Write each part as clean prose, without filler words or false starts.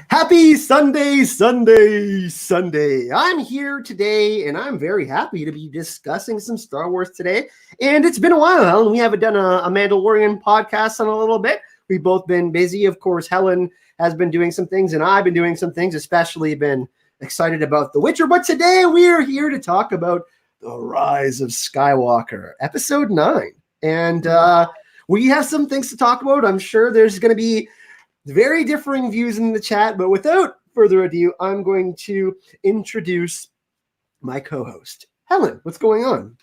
Happy Sunday, Sunday, Sunday. I'm here today, and I'm very happy to be discussing some Star Wars today. And it's been a while, Helen. We haven't done a Mandalorian podcast in a little bit. We've both been busy. Of course, Helen has been doing some things, and I've been doing some things, especially been excited about The Witcher. But today we are here to talk about The Rise of Skywalker, Episode 9. And we have some things to talk about. I'm sure there's going to be very differing views in the chat, but without further ado, I'm going to introduce my co-host, Helen. What's going on?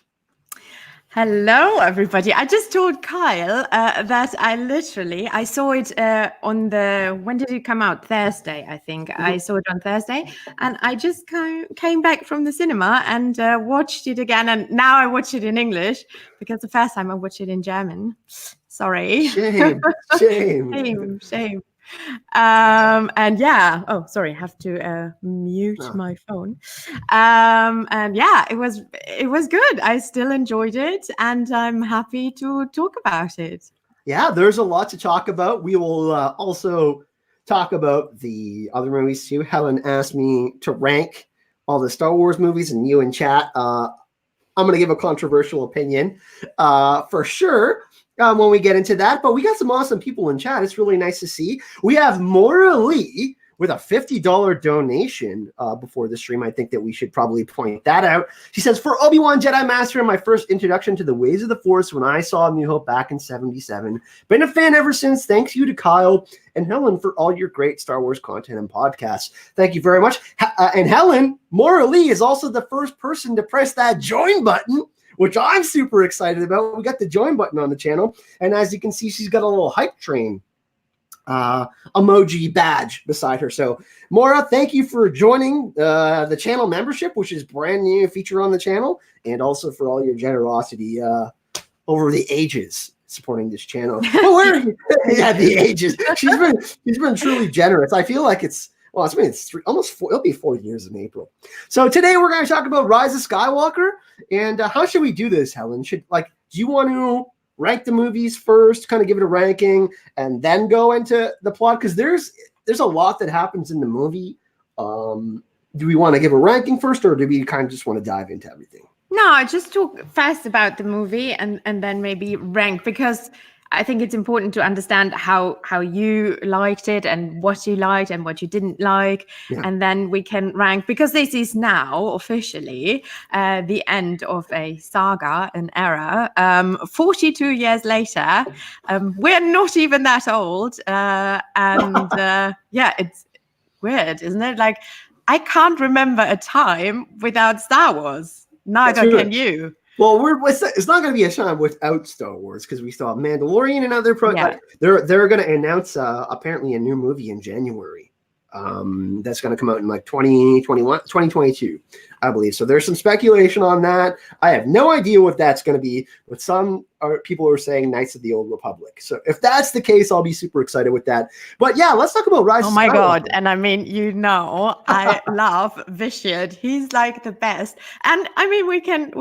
Hello, everybody. I just told Kyle that I saw it when did it come out? Thursday, I think. Mm-hmm. I saw it on Thursday, and I just came back from the cinema and watched it again. And now I watch it in English because the first time I watched it in German. Sorry. Shame. And yeah, sorry, I have to mute my phone. And yeah, it was good. I still enjoyed it, and I'm happy to talk about it. Yeah, there's a lot to talk about. We will also talk about the other movies too. Helen asked me to rank all the Star Wars movies, and you in chat, I'm going to give a controversial opinion for sure. When we get into that, but we got some awesome people in chat. It's really nice to see. We have Maura Lee with a $50 donation before the stream. I think that we should probably point that out. She says, for Obi-Wan Jedi Master and my first introduction to the ways of the Force when I saw New Hope back in 77. Been a fan ever since. Thanks you to Kyle and Helen for all your great Star Wars content and podcasts. Thank you very much. And Helen, Maura Lee is also the first person to press that join button, which I'm super excited about. We got the join button on the channel. And as you can see, she's got a little hype train emoji badge beside her. So, Maura, thank you for joining the channel membership, which is brand new feature on the channel, and also for all your generosity over the ages supporting this channel. Yeah, the ages. She's been truly generous. I feel like it's it'll be 4 years in April. So today we're going to talk about Rise of Skywalker. And how should we do this, Helen? Do you want to rank the movies first, kind of give it a ranking, and then go into the plot? Because there's a lot that happens in the movie. Do we want to give a ranking first, or do we kind of just want to dive into everything? No, just talk fast about the movie and then maybe rank, because I think it's important to understand how you liked it and what you liked and what you didn't like. Yeah. And then we can rank, because this is now officially the end of a saga, an era. 42 years later, we're not even that old. Yeah, it's weird, isn't it? Like, I can't remember a time without Star Wars. Neither can you. Well, it's not going to be a time without Star Wars, because we still have Mandalorian and other They're going to announce apparently a new movie in January. That's going to come out in 2022, I believe. So there's some speculation on that. I have no idea what that's going to be, but some people are saying Knights of the Old Republic. So if that's the case, I'll be super excited with that. But yeah, let's talk about Rise of Skywalker. Oh my God. And I mean, I love Vishad. He's like the best. And I mean, we can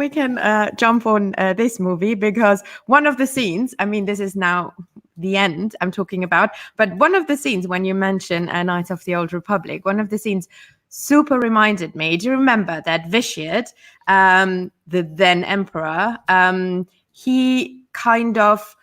jump on this movie, because one of the scenes, I mean, this is now the end I'm talking about, but one of the scenes when you mention Knights of the Old Republic, one of the scenes super reminded me. Do you remember that Vishad, the then emperor, he kind of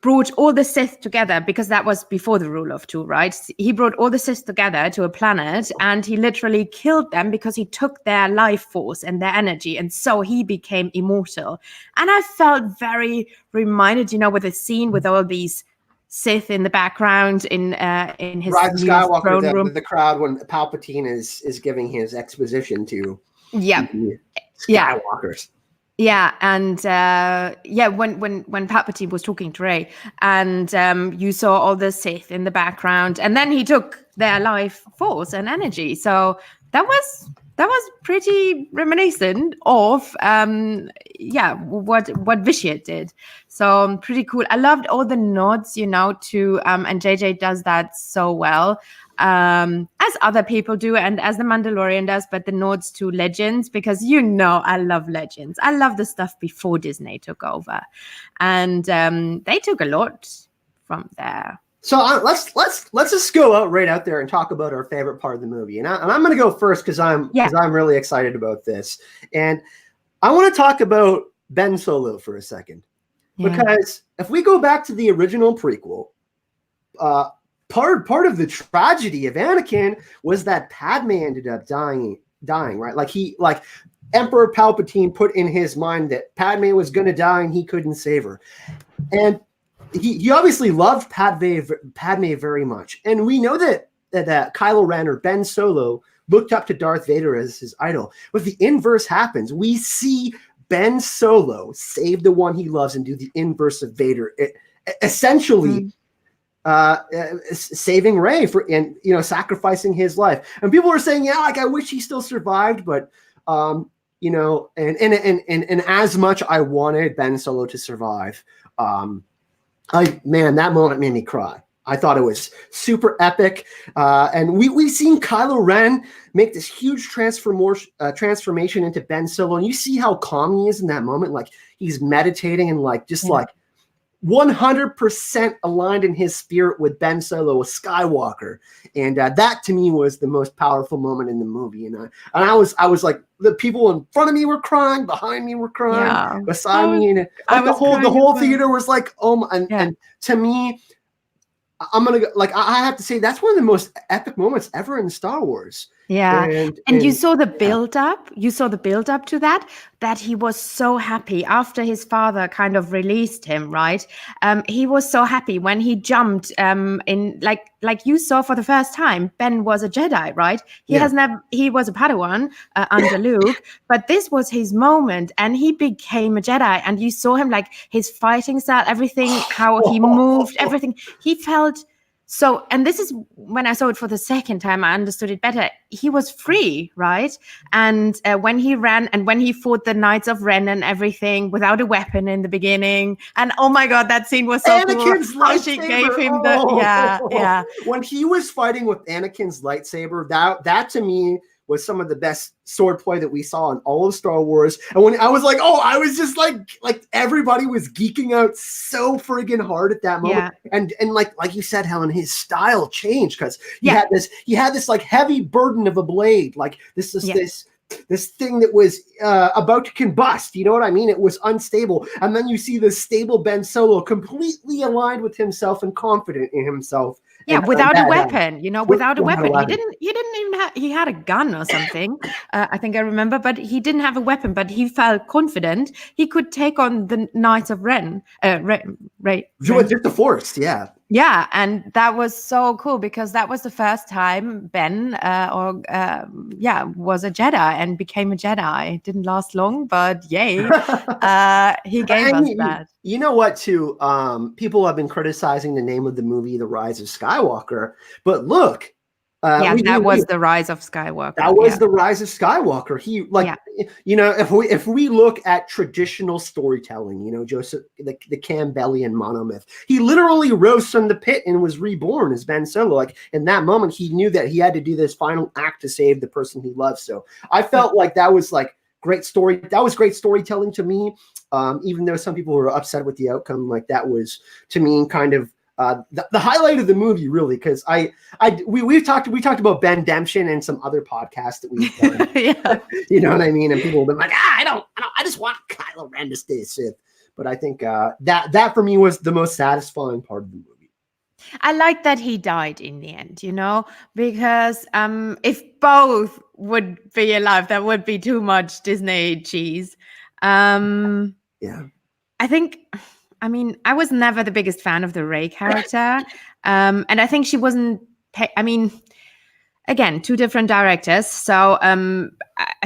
brought all the Sith together, because that was before the rule of two, right? He brought all the Sith together to a planet, and he literally killed them because he took their life force and their energy, and so he became immortal. And I felt very reminded, with a scene with all these Sith in the background in his Rise of Skywalker, room. The crowd when Palpatine is giving his exposition to Skywalkers. Yeah, and when Palpatine was talking to Rey, and you saw all the Sith in the background, and then he took their life force and energy. So that was pretty reminiscent of what Vishad did. So pretty cool. I loved all the nods, to and JJ does that so well. As other people do and as The Mandalorian does, but the nods to legends, because I love legends. I love the stuff before Disney took over, and they took a lot from there. So let's just go out right out there and talk about our favorite part of the movie. And I'm going to go first because I'm really excited about this. And I want to talk about Ben Solo for a second. Because if we go back to the original prequel, part of the tragedy of Anakin was that Padme ended up dying, right? Like Emperor Palpatine put in his mind that Padme was going to die and he couldn't save her. And he obviously loved Padme very much. And we know that Kylo Ren or Ben Solo looked up to Darth Vader as his idol. But the inverse happens. We see Ben Solo save the one he loves and do the inverse of Vader, essentially saving Rey and sacrificing his life. And people are saying, yeah, like I wish he still survived, but and as much I wanted Ben Solo to survive, that moment made me cry. I thought it was super epic. And we've seen Kylo Ren make this huge transformation into Ben Solo. And you see how calm he is in that moment. Like he's meditating and like 100% aligned in his spirit with Ben Solo, with Skywalker. And that to me was the most powerful moment in the movie. And I was like, the people in front of me were crying, behind me were crying, beside me. And the whole theater was like, oh my, and to me, I'm gonna go, like I have to say that's one of the most epic moments ever in Star Wars. Yeah, and you saw the build up. You saw the build up to that he was so happy after his father kind of released him, right? He was so happy when he jumped in like you saw for the first time. Ben was a Jedi, right? He was a Padawan under Luke, but this was his moment, and he became a Jedi. And you saw him like his fighting style, everything, how he moved, everything. He felt. So, and this is when I saw it for the second time, I understood it better. He was free, right? And when he ran and when he fought the Knights of Ren and everything without a weapon in the beginning. And oh my God, that scene was so Anakin's cool. How she gave him When he was fighting with Anakin's lightsaber, that to me was some of the best swordplay that we saw in all of Star Wars. And when I was like, I was just like everybody was geeking out so friggin' hard at that moment. And like you said, Helen, his style changed because he had this like heavy burden of a blade, like this thing that was about to combust. You know what I mean? It was unstable. And then you see this stable Ben Solo completely aligned with himself and confident in himself. Yeah, without a weapon, without a weapon. He didn't even have, he had a gun or something. I think I remember, but he didn't have a weapon, but he felt confident he could take on the Knights of Ren. Just the Force, yeah. Yeah, and that was so cool because that was the first time Ben was a Jedi and became a Jedi. It didn't last long, but yay, he gave us that. You know what, too? People have been criticizing the name of the movie, The Rise of Skywalker, but look. That was the Rise of Skywalker. That was the Rise of Skywalker. If we look at traditional storytelling, Joseph, the Campbellian monomyth, he literally rose from the pit and was reborn as Ben Solo. Like in that moment, he knew that he had to do this final act to save the person he loved. So I felt like that was like great story. That was great storytelling to me. Even though some people were upset with the outcome, like that was to me kind of. The highlight of the movie, really, because we talked about Ben Demption and some other podcasts that we've done. You know what I mean? And people have been like, I just want Kylo Ren to stay Sith. But I think that for me was the most satisfying part of the movie. I like that he died in the end, because if both would be alive, that would be too much Disney cheese. I think. I mean, I was never the biggest fan of the Rey character. And I think she wasn't, again, two different directors. So I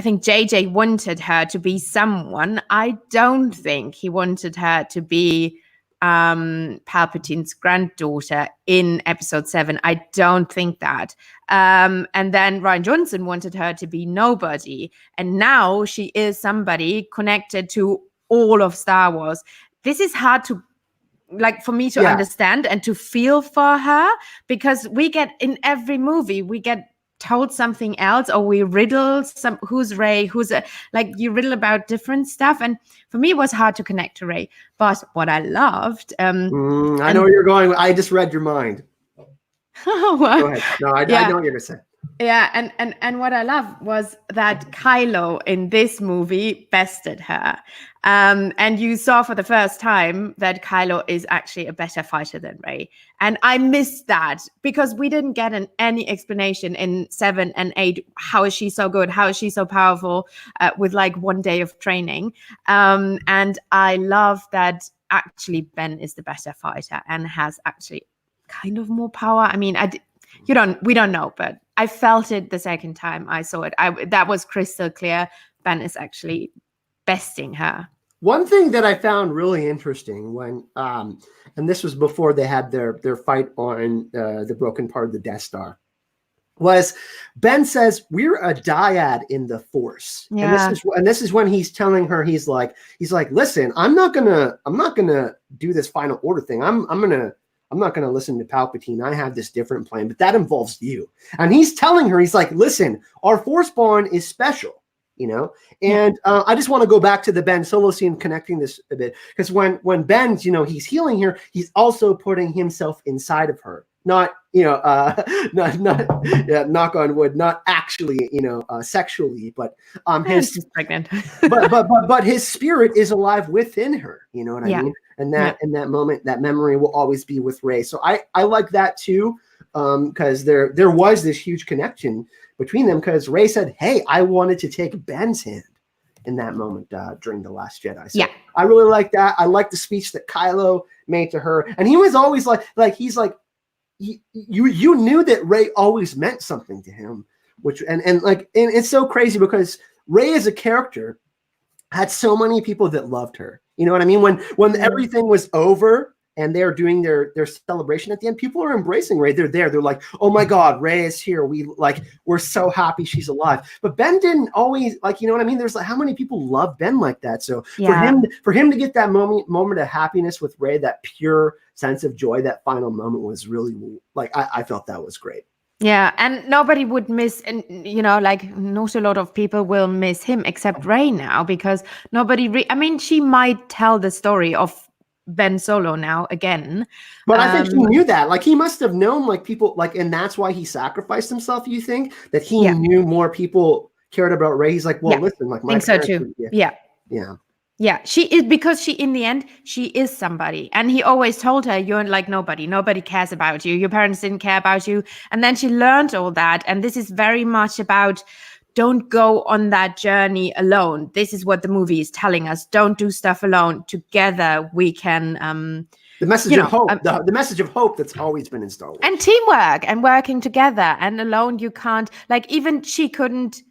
think JJ wanted her to be someone. I don't think he wanted her to be Palpatine's granddaughter in episode 7. I don't think that. And then Rian Johnson wanted her to be nobody. And now she is somebody connected to all of Star Wars. This is hard to, for me to understand and to feel for her, because we get in every movie, we get told something else, or we riddle who's Rey, you riddle about different stuff. And for me, it was hard to connect to Rey. But what I loved, I know where you're going. I just read your mind. Well, Go ahead. No, I yeah. know what you're gonna say. Yeah, and what I love was that Kylo in this movie bested her. And you saw for the first time that Kylo is actually a better fighter than Rey. And I missed that because we didn't get any explanation in 7 and 8. How is she so good? How is she so powerful with like one day of training? And I love that actually Ben is the better fighter and has actually kind of more power. I mean, we don't know, but I felt it the second time I saw it. That was crystal clear. Ben is actually besting her. One thing that I found really interesting when, and this was before they had their fight on the broken part of the Death Star, was Ben says we're a dyad in the Force, Yeah. and this is when he's telling her he's like listen, I'm not gonna do this final order thing. I'm not gonna listen to Palpatine. I have this different plan, but that involves you. And he's telling her, he's like, listen, our Force bond is special, you know. And I just want to go back to the Ben Solo scene, connecting this a bit, because when Ben's, you know, he's healing her, he's also putting himself inside of her. Not, you know, knock on wood, not actually, you know, sexually, but She's pregnant. but his spirit is alive within her. You know what I Yeah. mean? And that in that moment, that memory will always be with Rey. So I like that too, because there was this huge connection between them. Because Rey said, "Hey, I wanted to take Ben's hand." In that moment during The Last Jedi. So I really like that. I like the speech that Kylo made to her. And he was always he's like, you knew that Rey always meant something to him, which and it's so crazy because Rey as a character had so many people that loved her. You know what I mean? When everything was over and they're doing their celebration at the end, people are embracing Rey. They're there. They're like, oh my God, Rey is here. We're so happy she's alive. But Ben didn't always, like, you know what I mean? There's like, how many people love Ben like that? So for him to get that moment of happiness with Rey, that pure sense of joy, that final moment was really, like, I felt that was great. Yeah, and nobody would miss, and you know, like not a lot of people will miss him except Rey now, because nobody. I mean, she might tell the story of Ben Solo now again, but I think he knew that. Like, he must have known, like, people, like, and that's why he sacrificed himself. You think that he knew more people cared about Rey? He's like, well, listen, like, my think so too. Yeah, she is, because she, in the end, she is somebody. And he always told her, you're like nobody. Nobody cares about you. Your parents didn't care about you. And then she learned all that. And this is very much about, don't go on that journey alone. This is what the movie is telling us. Don't do stuff alone. Together we can the message of hope, the message of hope that's always been in Star Wars. And teamwork and working together. And alone you can't, like, even she couldn't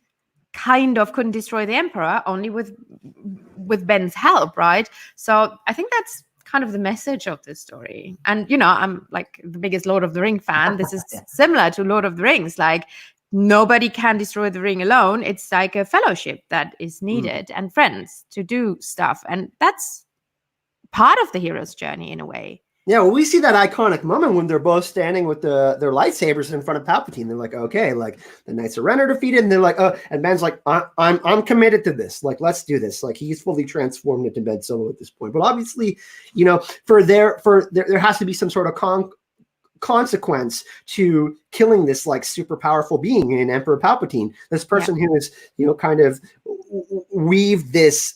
destroy the Emperor, only with Ben's help, right? So I think that's kind of the message of this story. And, you know, I'm like the biggest Lord of the Ring fan. This is similar to Lord of the Rings. Like, nobody can destroy the ring alone. It's like a fellowship that is needed and friends to do stuff. And that's part of the hero's journey in a way. Yeah, well, we see that iconic moment when they're both standing with their lightsabers in front of Palpatine. They're like, okay, like, the Knights of Ren are defeated, and they're like, and Ben's like, I'm committed to this. Like, let's do this. Like, he's fully transformed into Ben Solo at this point. But obviously, you know, there has to be some sort of consequence to killing this, like, super powerful being in Emperor Palpatine. This person who is, you know, kind of weaved this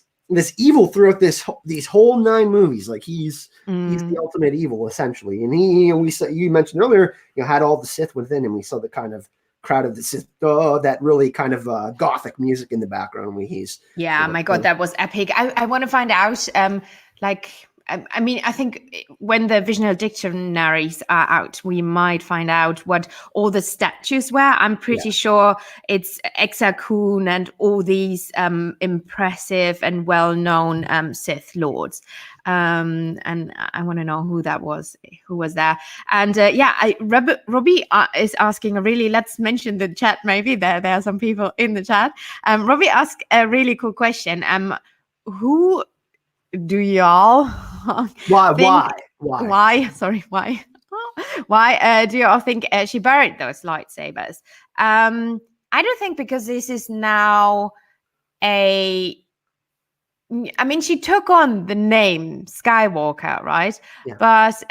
evil throughout these whole 9 movies. Like, he's the ultimate evil, essentially. And he, you know, you mentioned earlier, you know, had all the Sith within him. We saw the kind of crowd of the Sith, that really kind of gothic music in the background when he's my God, that was epic. I want to find out I mean, I think when the visual dictionaries are out, we might find out what all the statues were. I'm pretty sure it's Exar Kun and all these impressive and well-known Sith lords. And I want to know who was there. And Robbie is asking let's mention the chat. Maybe there are some people in the chat. Robbie asked a really cool question. Who do y'all why do you all think she buried those lightsabers? I don't think, because this is now I mean, she took on the name Skywalker, right? But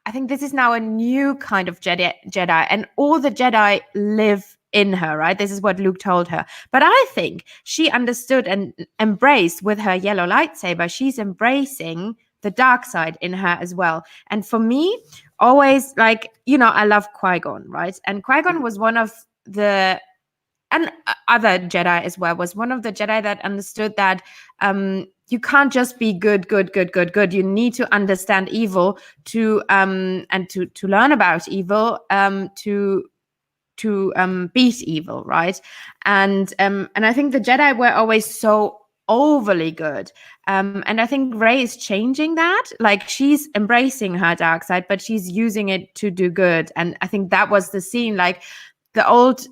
I think this is now a new kind of Jedi, and all the Jedi live in her, right? This is what Luke told her. But I think she understood and embraced with her yellow lightsaber. She's embracing the dark side in her as well. And for me, always, like, I love Qui-Gon, right? And Qui-Gon was one of the, and other Jedi as well, was one of the Jedi that understood that you can't just be good. You need to understand evil to learn about evil, to beat evil, right? And I think the Jedi were always so overly good, and I think Rey is changing that. Like, she's embracing her dark side, but she's using it to do good. And I think that was the scene. Like, the old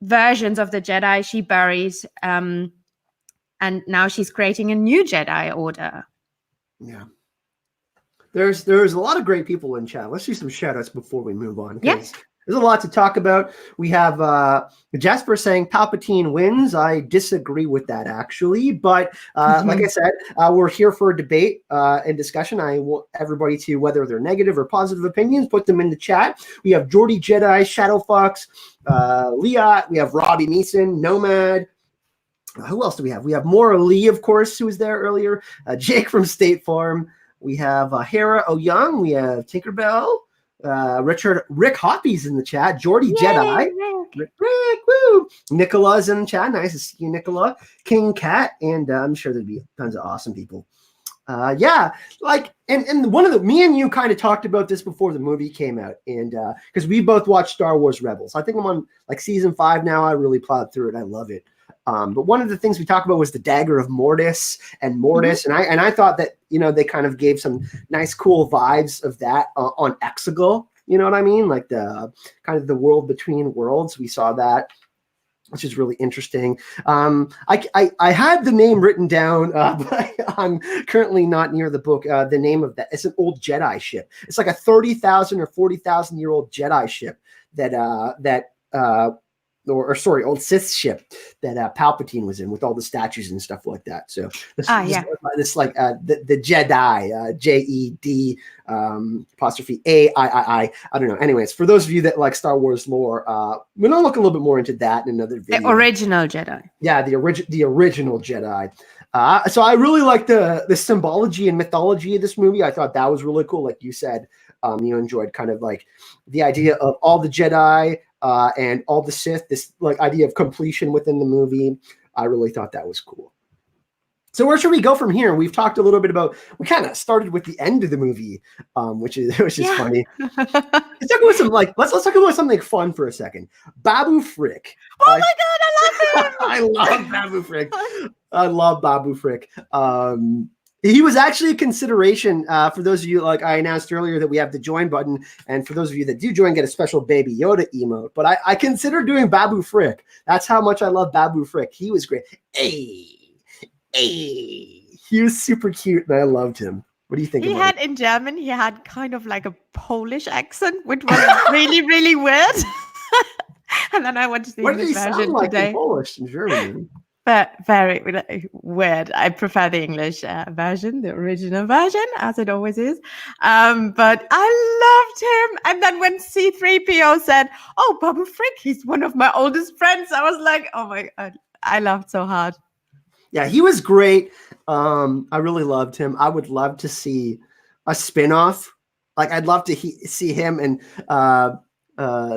versions of the Jedi she buried, and now she's creating a new Jedi order. Yeah. There's a lot of great people in chat. Let's do some shout outs before we move on. Yes. There's a lot to talk about. We have Jasper saying Palpatine wins. I disagree with that, actually. But like I said, we're here for a debate and discussion. I want everybody to, whether they're negative or positive opinions, put them in the chat. We have Jordy Jedi, Shadow Fox, Leah. We have Robbie Neeson, Nomad. Who else do we have? We have Maura Lee, of course, who was there earlier. Jake from State Farm. We have Hera O'Young. We have Tinkerbell. Rick Hoppy's in the chat. Jordy Jedi. Rick, woo. Nicola's in the chat. Nice to see you, Nicola. King Cat, and I'm sure there'd be tons of awesome people. Yeah, like, and one of the, me and you kind of talked about this before the movie came out, and because we both watched Star Wars Rebels. I think I'm on like season 5 now. I really plowed through it. I love it. But one of the things we talked about was the dagger of Mortis, and I thought that, they kind of gave some nice, cool vibes of that on Exegol. You know what I mean? Like the kind of the world between worlds. We saw that, which is really interesting. I had the name written down, but I'm currently not near the book. The name of that, it's an old Jedi ship. It's like a 30,000 or 40,000 year old Jedi ship old Sith ship that Palpatine was in, with all the statues and stuff like that. So this like the Jedi, JED apostrophe AIII. I don't know. Anyways, for those of you that like Star Wars lore, we're gonna look a little bit more into that in another video. The original Jedi. Yeah, the original Jedi. So I really like the symbology and mythology of this movie. I thought that was really cool. Like you said, you enjoyed kind of like the idea of all the Jedi and all the Sith, this like idea of completion within the movie. I really thought that was cool. So where should we go from here? We've talked a little bit about, we kind of started with the end of the movie, which is funny. Let's talk about let's talk about something fun for a second. Babu Frick. Oh my God, I love him. I love Babu Frick. I love Babu Frick. He was actually a consideration for those of you, like I announced earlier, that we have the join button. And for those of you that do join, get a special Baby Yoda emote. But I consider doing Babu Frick. That's how much I love Babu Frick. He was great. Hey. He was super cute, and I loved him. What do you think? In German, he had kind of like a Polish accent, which was really, really weird. And then I watched the English version today. In Polish in German? But very weird. I prefer the English version, the original version, as it always is. But I loved him. And then when C-3PO said, "Oh, Babu Frick, he's one of my oldest friends," I was like, "Oh my God, I laughed so hard." Yeah, he was great. I really loved him. I would love to see a spinoff. Like, I'd love to see him and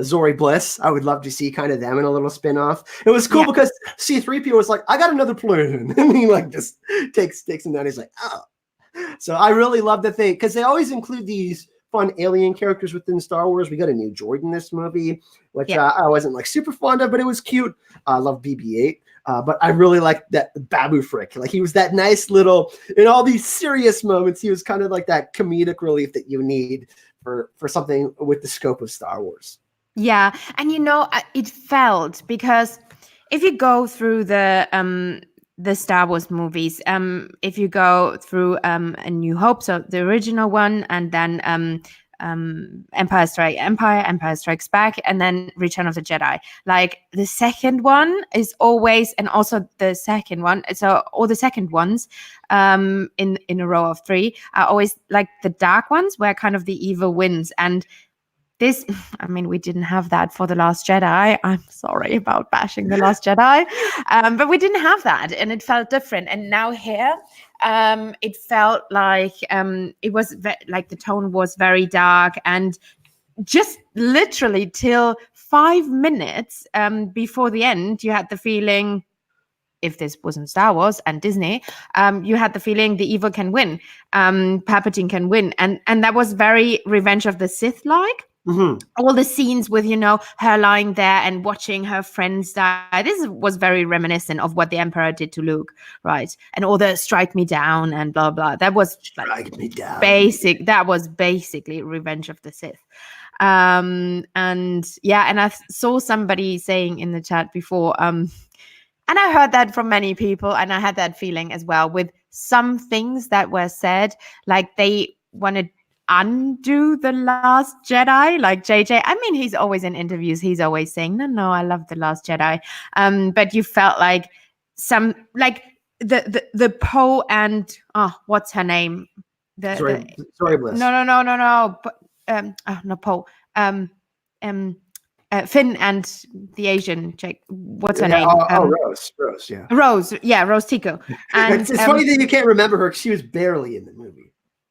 Zori Bliss. I would love to see kind of them in a little spinoff. It was cool because C-3PO was like, "I got another plan," and he like just takes him down. He's like, "Oh." So I really love that because they always include these fun alien characters within Star Wars. We got a new droid in this movie, which I wasn't like super fond of, but it was cute. I love BB-8. But I really liked that Babu Frick. Like, he was that nice little, in all these serious moments, he was kind of like that comedic relief that you need for something with the scope of Star Wars. Yeah. And it felt, because if you go through the Star Wars movies, if you go through A New Hope, so the original one, and then Empire Strikes Back, and then Return of the Jedi. Like the second one is always, and also the second one. So all the second ones, in a row of 3 are always like the dark ones, where kind of the evil wins. And this, I mean, we didn't have that for The Last Jedi. I'm sorry about bashing The Last Jedi, but we didn't have that, and it felt different. And now here, it felt like it was like the tone was very dark, and just literally till 5 minutes before the end, you had the feeling, if this wasn't Star Wars and Disney, you had the feeling the evil can win, Palpatine can win, and that was very Revenge of the Sith like. Mm-hmm. All the scenes with, her lying there and watching her friends die. This was very reminiscent of what the Emperor did to Luke, right? And all the strike me down and blah, blah. That was strike me down. That was basically Revenge of the Sith. And I saw somebody saying in the chat before, and I heard that from many people, and I had that feeling as well with some things that were said, like they wanted undo The Last Jedi, like JJ. I mean, he's always in interviews, he's always saying, no, I love The Last Jedi. But you felt like some, like the Poe and what's her name? Sorry, Bliss. No. Not Poe. Finn and the Asian chick. What's her name? Rose. Yeah. Rose Tico. And it's funny that you can't remember her, because she was barely in the movie.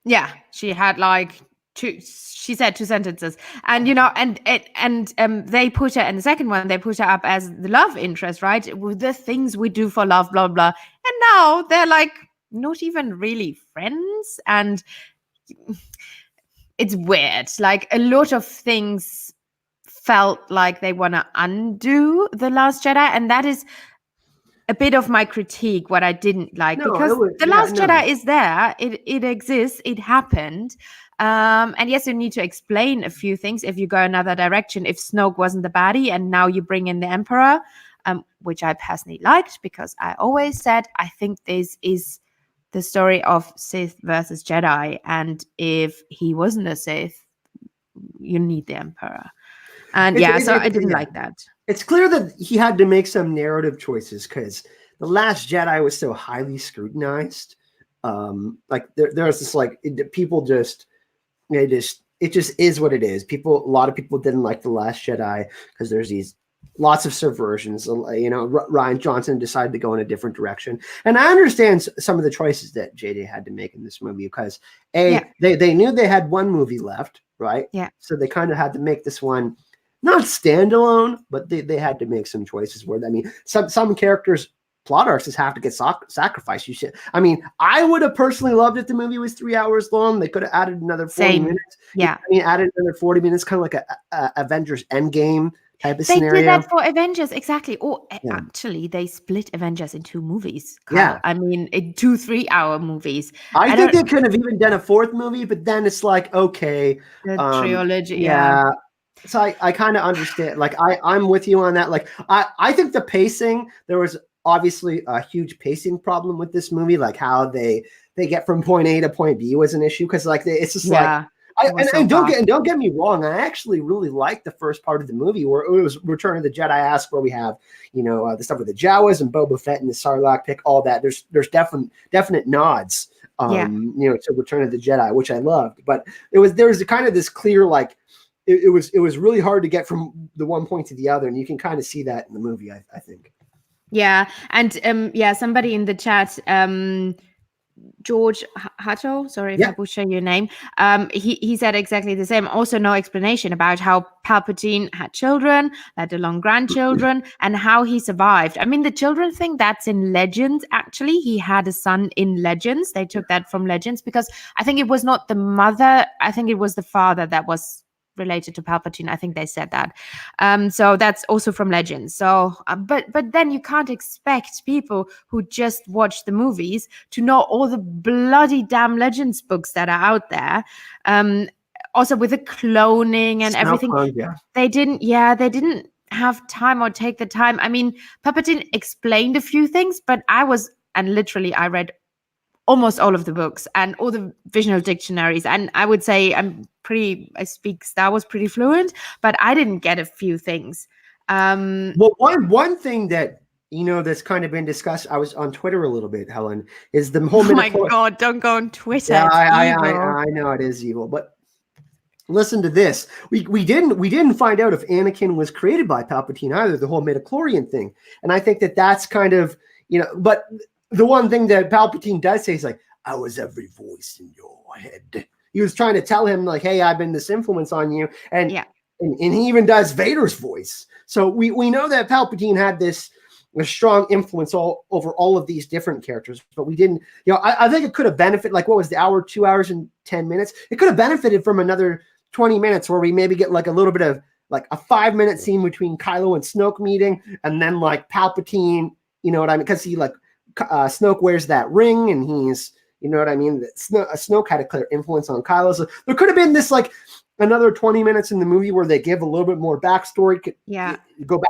Yeah, she had like she said 2 sentences, and they put her in the second one, they put her up as the love interest, right? With the things we do for love, blah blah. And now they're like not even really friends, and it's weird. Like a lot of things felt like they want to undo The Last Jedi, and that is a bit of my critique, what I didn't like, because The Last Jedi is there, it exists, it happened, and yes, you need to explain a few things if you go another direction. If Snoke wasn't the baddie and now you bring in the Emperor, which I personally liked, because I always said I think this is the story of Sith versus Jedi, and if he wasn't a Sith, you need the Emperor. And I didn't like that. It's clear that he had to make some narrative choices, because The Last Jedi was so highly scrutinized. Like there's this people just it just is what it is. A lot of people didn't like The Last Jedi because there's these lots of subversions. Rian Johnson decided to go in a different direction, and I understand some of the choices that JJ had to make in this movie, because they knew they had one movie left, right? Yeah. So they kind of had to make this one not standalone, but they had to make some choices where, I mean, some characters' plot arcs just have to get sacrificed. I mean, I would have personally loved if the movie was 3 hours long. They could have added another 40 minutes. Yeah. I mean, added another 40 minutes, kind of like a Avengers Endgame type of scenario. They did that for Avengers, exactly. Or actually, they split Avengers in 2 movies. Carl. Yeah. I mean, 2 3-hour movies. I think they could have even done a 4th movie, but then it's like, okay. The trilogy, yeah. So I kind of understand. Like, I'm with you on that. Like, I think the pacing, there was obviously a huge pacing problem with this movie. Like, how they get from point A to point B was an issue, because it's just like. Don't get me wrong. I actually really liked the first part of the movie, where it was Return of the Jedi-esque, where we have the stuff with the Jawas and Boba Fett and the Sarlacc pit, all that. There's definite nods, to Return of the Jedi, which I loved. But there was kind of this clear, like, it was really hard to get from the one point to the other, and you can kind of see that in the movie, I think. Yeah, and somebody in the chat, George Hatto, sorry if I butcher your name, he said exactly the same. Also, no explanation about how Palpatine had children, let alone grandchildren, and how he survived. I mean, the children thing, that's in Legends, actually. He had a son in Legends. They took that from Legends, because I think it was not the mother, I think it was the father that was related to Palpatine. I think they said that. So that's also from Legends. So, but then you can't expect people who just watch the movies to know all the bloody damn Legends books that are out there. Also with the cloning and everything. They didn't have time or take the time. I mean, Palpatine explained a few things, but I read almost all of the books and all the visual dictionaries. And I would say I speak Star Wars pretty fluent, but I didn't get a few things. Well, one thing that, that's kind of been discussed, I was on Twitter a little bit, Helen, is the whole oh my God, don't go on Twitter. Yeah, It's I know it is evil, but listen to this. We didn't find out if Anakin was created by Palpatine either, the whole midichlorian thing. And I think that's kind of, but the one thing that Palpatine does say is like, I was every voice in your head. He was trying to tell him like, hey, I've been this influence on you. And he even does Vader's voice. So we know that Palpatine had a strong influence over all of these different characters, but we didn't, I think it could have benefited, like, what was the hour, 2 hours and 10 minutes? It could have benefited from another 20 minutes where we maybe get like a little bit of like a 5-minute scene between Kylo and Snoke meeting, and then like Palpatine, you know what I mean? Because he Snoke wears that ring, and he's, you know what I mean? Snoke had a clear influence on Kylo. So there could have been this like another 20 minutes in the movie where they give a little bit more backstory. Go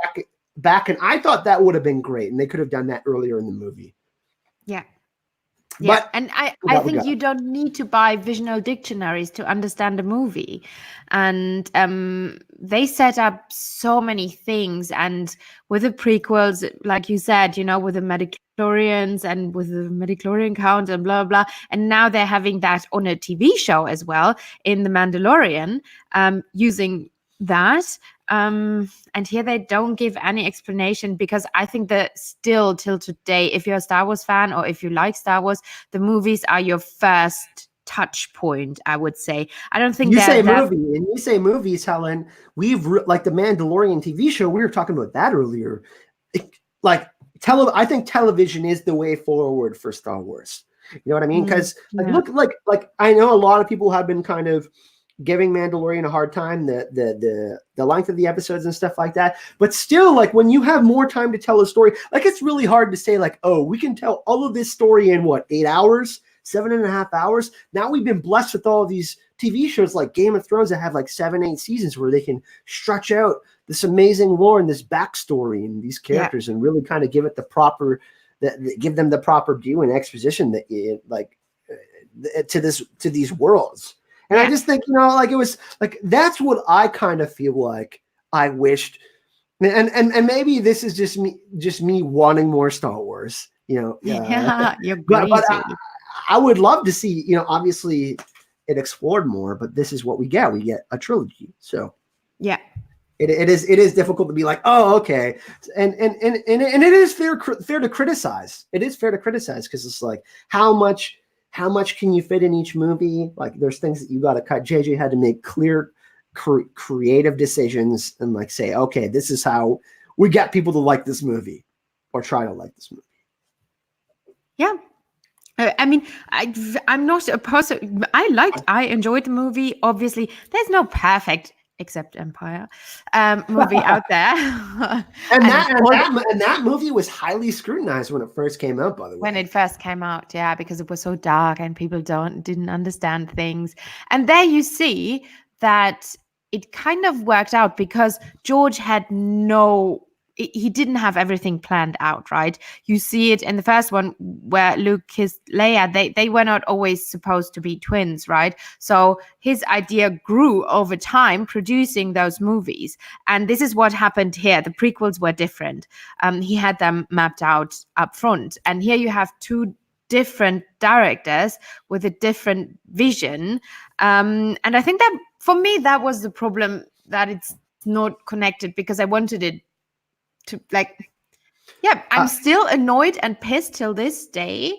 back, and I thought that would have been great, and they could have done that earlier in the movie. But and I think you don't need to buy visual dictionaries to understand a movie. And they set up so many things, and with the prequels, like you said, with the midichlorians and with the midichlorian count and blah blah, and now they're having that on a TV show as well in The Mandalorian, using that. And here they don't give any explanation, because I think that still till today, if you're a Star Wars fan or if you like Star Wars, the movies are your first touch point, I would say. I don't think you say movies, Helen. We've like the Mandalorian TV show. We were talking about that earlier. I think television is the way forward for Star Wars. You know what I mean? Because look, I know a lot of people have been kind of giving Mandalorian a hard time, the length of the episodes and stuff like that. But still, like, when you have more time to tell a story, like, it's really hard to say like, oh, we can tell all of this story in 8 hours, 7.5 hours. Now we've been blessed with all of these TV shows like Game of Thrones that have like 7-8 seasons where they can stretch out this amazing lore and this backstory and these characters and really kind of give it give them the proper due and exposition that to these worlds. And I just think, it was like, that's what I kind of feel like I wished. And maybe this is just me wanting more Star Wars, you're but I would love to see, obviously it explored more, but this is what we get. We get a trilogy. So it is difficult to be like, oh, okay. And it is fair to criticize. It is fair to criticize, because it's like, how much can you fit in each movie? Like, there's things that you got to cut. JJ had to make clear, creative decisions and like say, okay, this is how we get people to like this movie or try to like this movie. Yeah. I mean, I'm not a person. I enjoyed the movie. Obviously, there's no perfect, except Empire, movie out there. and that movie was highly scrutinized when it first came out, by the way. When it first came out, because it was so dark and people didn't understand things. And there you see that it kind of worked out, because George had he didn't have everything planned out, right? You see it in the first one where Luke kissed Leia. They were not always supposed to be twins, right? So his idea grew over time producing those movies. And this is what happened here. The prequels were different. He had them mapped out up front. And here you have two different directors with a different vision. And I think that for me, that was the problem, that it's not connected, because I wanted it to I'm still annoyed and pissed till this day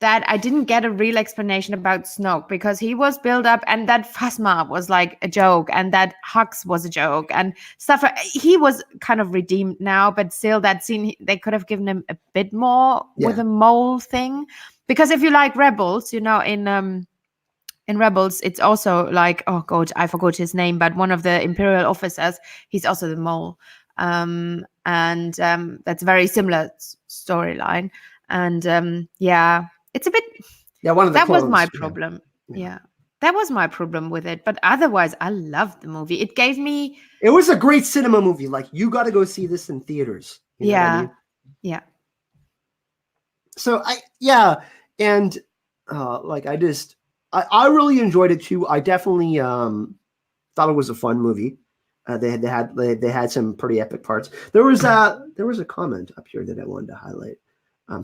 that I didn't get a real explanation about Snoke, because he was built up, and that Phasma was like a joke, and that Hux was a joke and stuff. He was kind of redeemed now, but still, that scene, they could have given him a bit more with a mole thing. Because if you like Rebels, in Rebels, it's also like, oh god, I forgot his name, but one of the Imperial officers, he's also the mole. And that's a very similar storyline. And it's a bit one of the that clones, was my problem. That was my problem with it. But otherwise, I loved the movie. It was a great cinema movie. Like, you got to go see this in theaters. You know what I mean? Yeah. So and like I really enjoyed it too. I definitely thought it was a fun movie. They had some pretty epic parts. There was a comment up here that I wanted to highlight.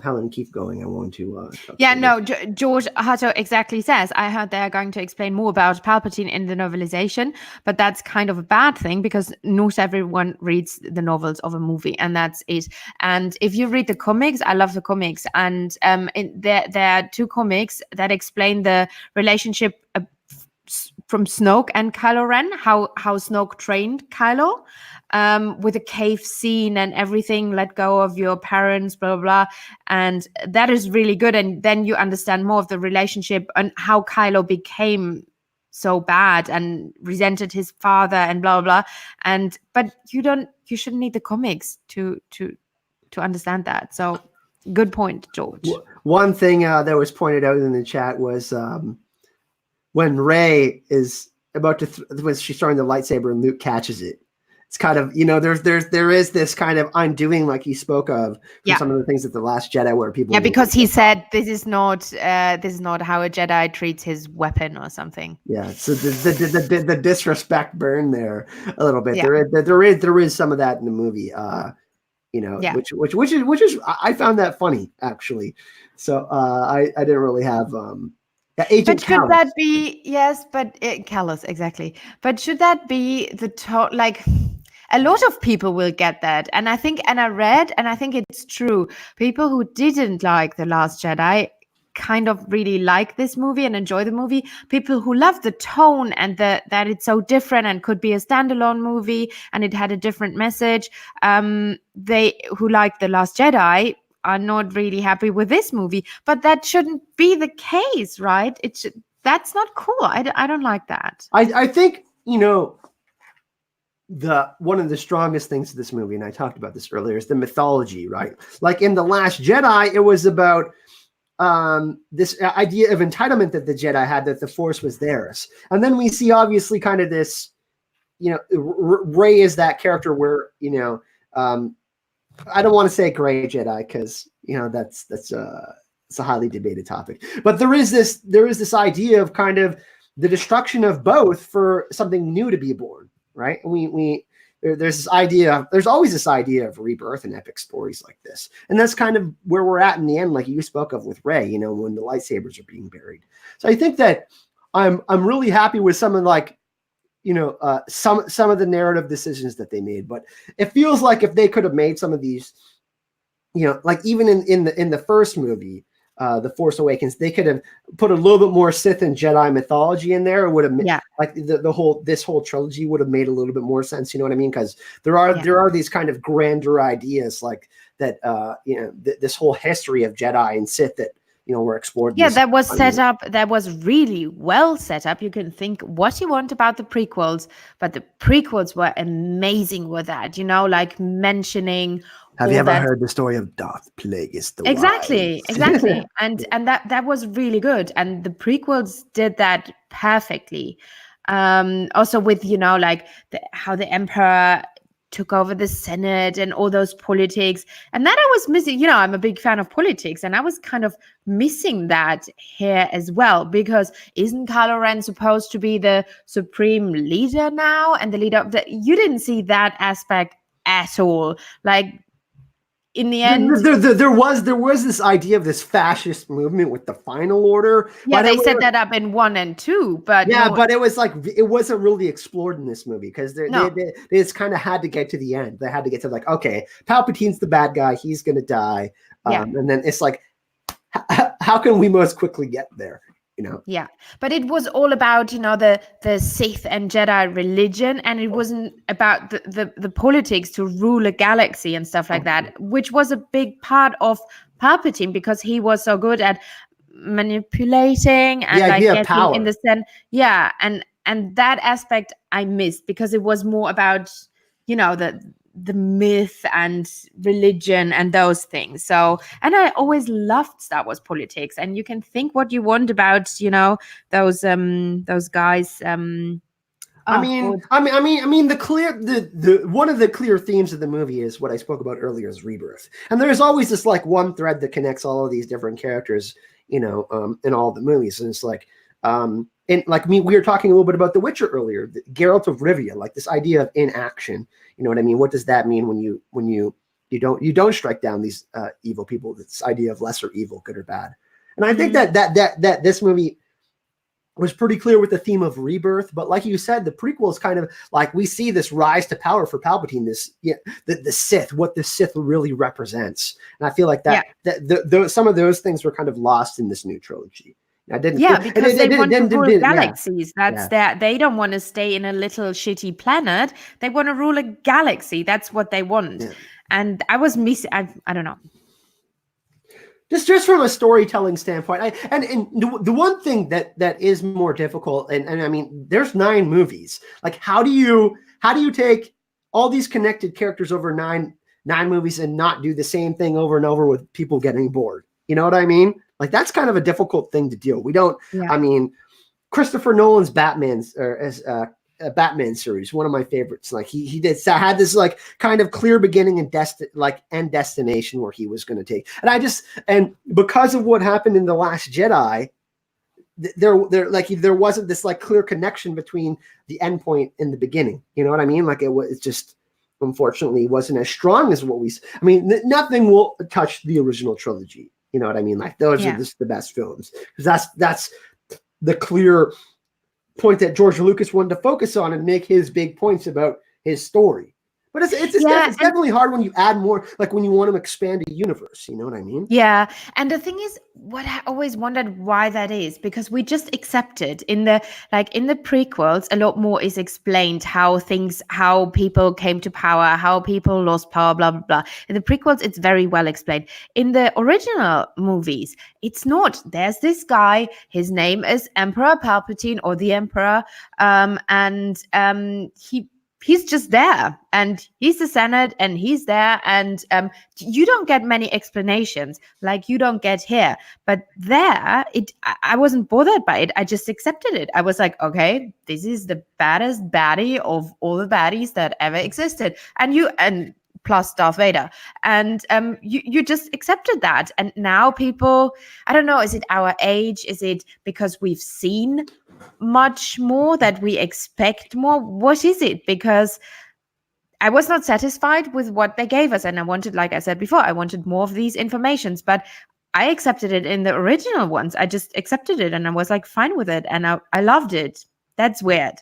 Helen, keep going. I want to talk Yeah, through no, this. George Hatto exactly says, I heard they're going to explain more about Palpatine in the novelization, but that's kind of a bad thing because not everyone reads the novels of a movie, and that's it. And if you read the comics, I love the comics, and there are two comics that explain the relationship from Snoke and Kylo Ren, how Snoke trained Kylo, with the cave scene and everything, let go of your parents, blah, blah, blah. And that is really good. And then you understand more of the relationship and how Kylo became so bad and resented his father and blah, blah, blah. And, but you shouldn't need the comics to understand that. So good point, George. One thing that was pointed out in the chat was when Rey is about to when she's throwing the lightsaber and Luke catches it. It's kind of, there is this kind of undoing, like you spoke of, from some of the things at the Last Jedi, where people because he said this is not how a Jedi treats his weapon or something. Yeah, so the disrespect burn there a little bit. Yeah. There is some of that in the movie. Which is I found that funny, actually. So I didn't really have Agent But should Callus. that be Callus, exactly? But should that be the like? A lot of people will get that, and I think it's true. People who didn't like The Last Jedi kind of really like this movie and enjoy the movie. People who love the tone and that it's so different and could be a standalone movie and it had a different message. They who like The Last Jedi are not really happy with this movie, but that shouldn't be the case, right? That's not cool. I don't like that. I think one of the strongest things of this movie, and I talked about this earlier, is the mythology, right? Like in The Last Jedi, it was about this idea of entitlement that the Jedi had, that the Force was theirs. And then we see obviously kind of this, Rey is that character where, I don't want to say gray Jedi because, it's a highly debated topic. But there is this idea of kind of the destruction of both for something new to be born. Right. There's this idea, there's always this idea of rebirth in epic stories like this. And that's kind of where we're at in the end, like you spoke of with Rey, when the lightsabers are being buried. So I think that I'm really happy with some of some of the narrative decisions that they made. But it feels like if they could have made some of these, like even in the first movie, The Force Awakens, they could have put a little bit more Sith and Jedi mythology in there. It would have like this whole trilogy would have made a little bit more sense. You know what I mean? Because there are these kind of grander ideas like that. This whole history of Jedi and Sith that were explored. Yeah, that was set up. That was really well set up. You can think what you want about the prequels, but the prequels were amazing with that. Like mentioning. Have you ever heard the story of Darth Plagueis the Exactly. And that was really good. And the prequels did that perfectly. Also with, like how the Emperor took over the Senate and all those politics. And that I was missing. I'm a big fan of politics, and I was kind of missing that here as well, because isn't Kylo Ren supposed to be the supreme leader now and the leader of you didn't see that aspect at all. Like, in the end, there was this idea of this fascist movement with the Final Order. Yeah, they set that up in 1 and 2, but but it was like it wasn't really explored in this movie because they just kind of had to get to the end. They had to get to like, okay, Palpatine's the bad guy, he's gonna die, and then it's like, how can we most quickly get there? Yeah, but it was all about the Sith and Jedi religion, and it wasn't about the politics to rule a galaxy and stuff like that, which was a big part of Palpatine because he was so good at manipulating and getting power in the sense. Yeah, and that aspect I missed because it was more about the myth and religion and those things. So, and I always loved Star Wars politics, and you can think what you want about those guys. Oh, good. The one of the clear themes of the movie is what I spoke about earlier is rebirth, and there's always this like one thread that connects all of these different characters, in all the movies, and it's like, and like we were talking a little bit about The Witcher earlier, Geralt of Rivia, like this idea of inaction. You know what I mean? What does that mean when you don't strike down these evil people? This idea of lesser evil, good or bad, and I think that this movie was pretty clear with the theme of rebirth. But like you said, the prequel is kind of like we see this rise to power for Palpatine, the Sith, what the Sith really represents. And I feel like some of those things were kind of lost in this new trilogy. Because they want to rule galaxies. That's that. They don't want to stay in a little shitty planet. They want to rule a galaxy. That's what they want. Yeah. And I was missing. I don't know. Just from a storytelling standpoint, and the one thing that is more difficult, and I mean, there's 9 movies. Like, how do you take all these connected characters over nine movies and not do the same thing over and over with people getting bored? You know what I mean? Like, that's kind of a difficult thing to deal. We don't. Yeah. I mean, Christopher Nolan's Batman series, one of my favorites. Like he had this like kind of clear beginning and destination where he was going to take. And because of what happened in The Last Jedi, there wasn't this like clear connection between the end point and the beginning. You know what I mean? Like it just unfortunately wasn't as strong as what I mean, nothing will touch the original trilogy. You know what I mean? Like those are just the best films, because that's the clear point that George Lucas wanted to focus on and make his big points about his story. But it's definitely hard when you add more, like when you want to expand a universe, you know what I mean? Yeah. And the thing is, what I always wondered why that is, because we just accepted in the prequels, a lot more is explained how people came to power, how people lost power, blah, blah, blah. In the prequels, it's very well explained. In the original movies, it's not. There's this guy, his name is Emperor Palpatine or the Emperor, and he's just there, and he's the Senate, and he's there, and you don't get many explanations like you don't get here. But there, I wasn't bothered by it. I just accepted it. I was like, okay, this is the baddest baddie of all the baddies that ever existed, and plus Darth Vader, and you just accepted that. And now people, I don't know, is it our age? Is it because we've seen much more that we expect more? What is it? Because I was not satisfied with what they gave us, and I wanted, like I said before, I wanted more of these informations, but I accepted it in the original ones. I just accepted it, and I was like fine with it, and I loved it. That's weird.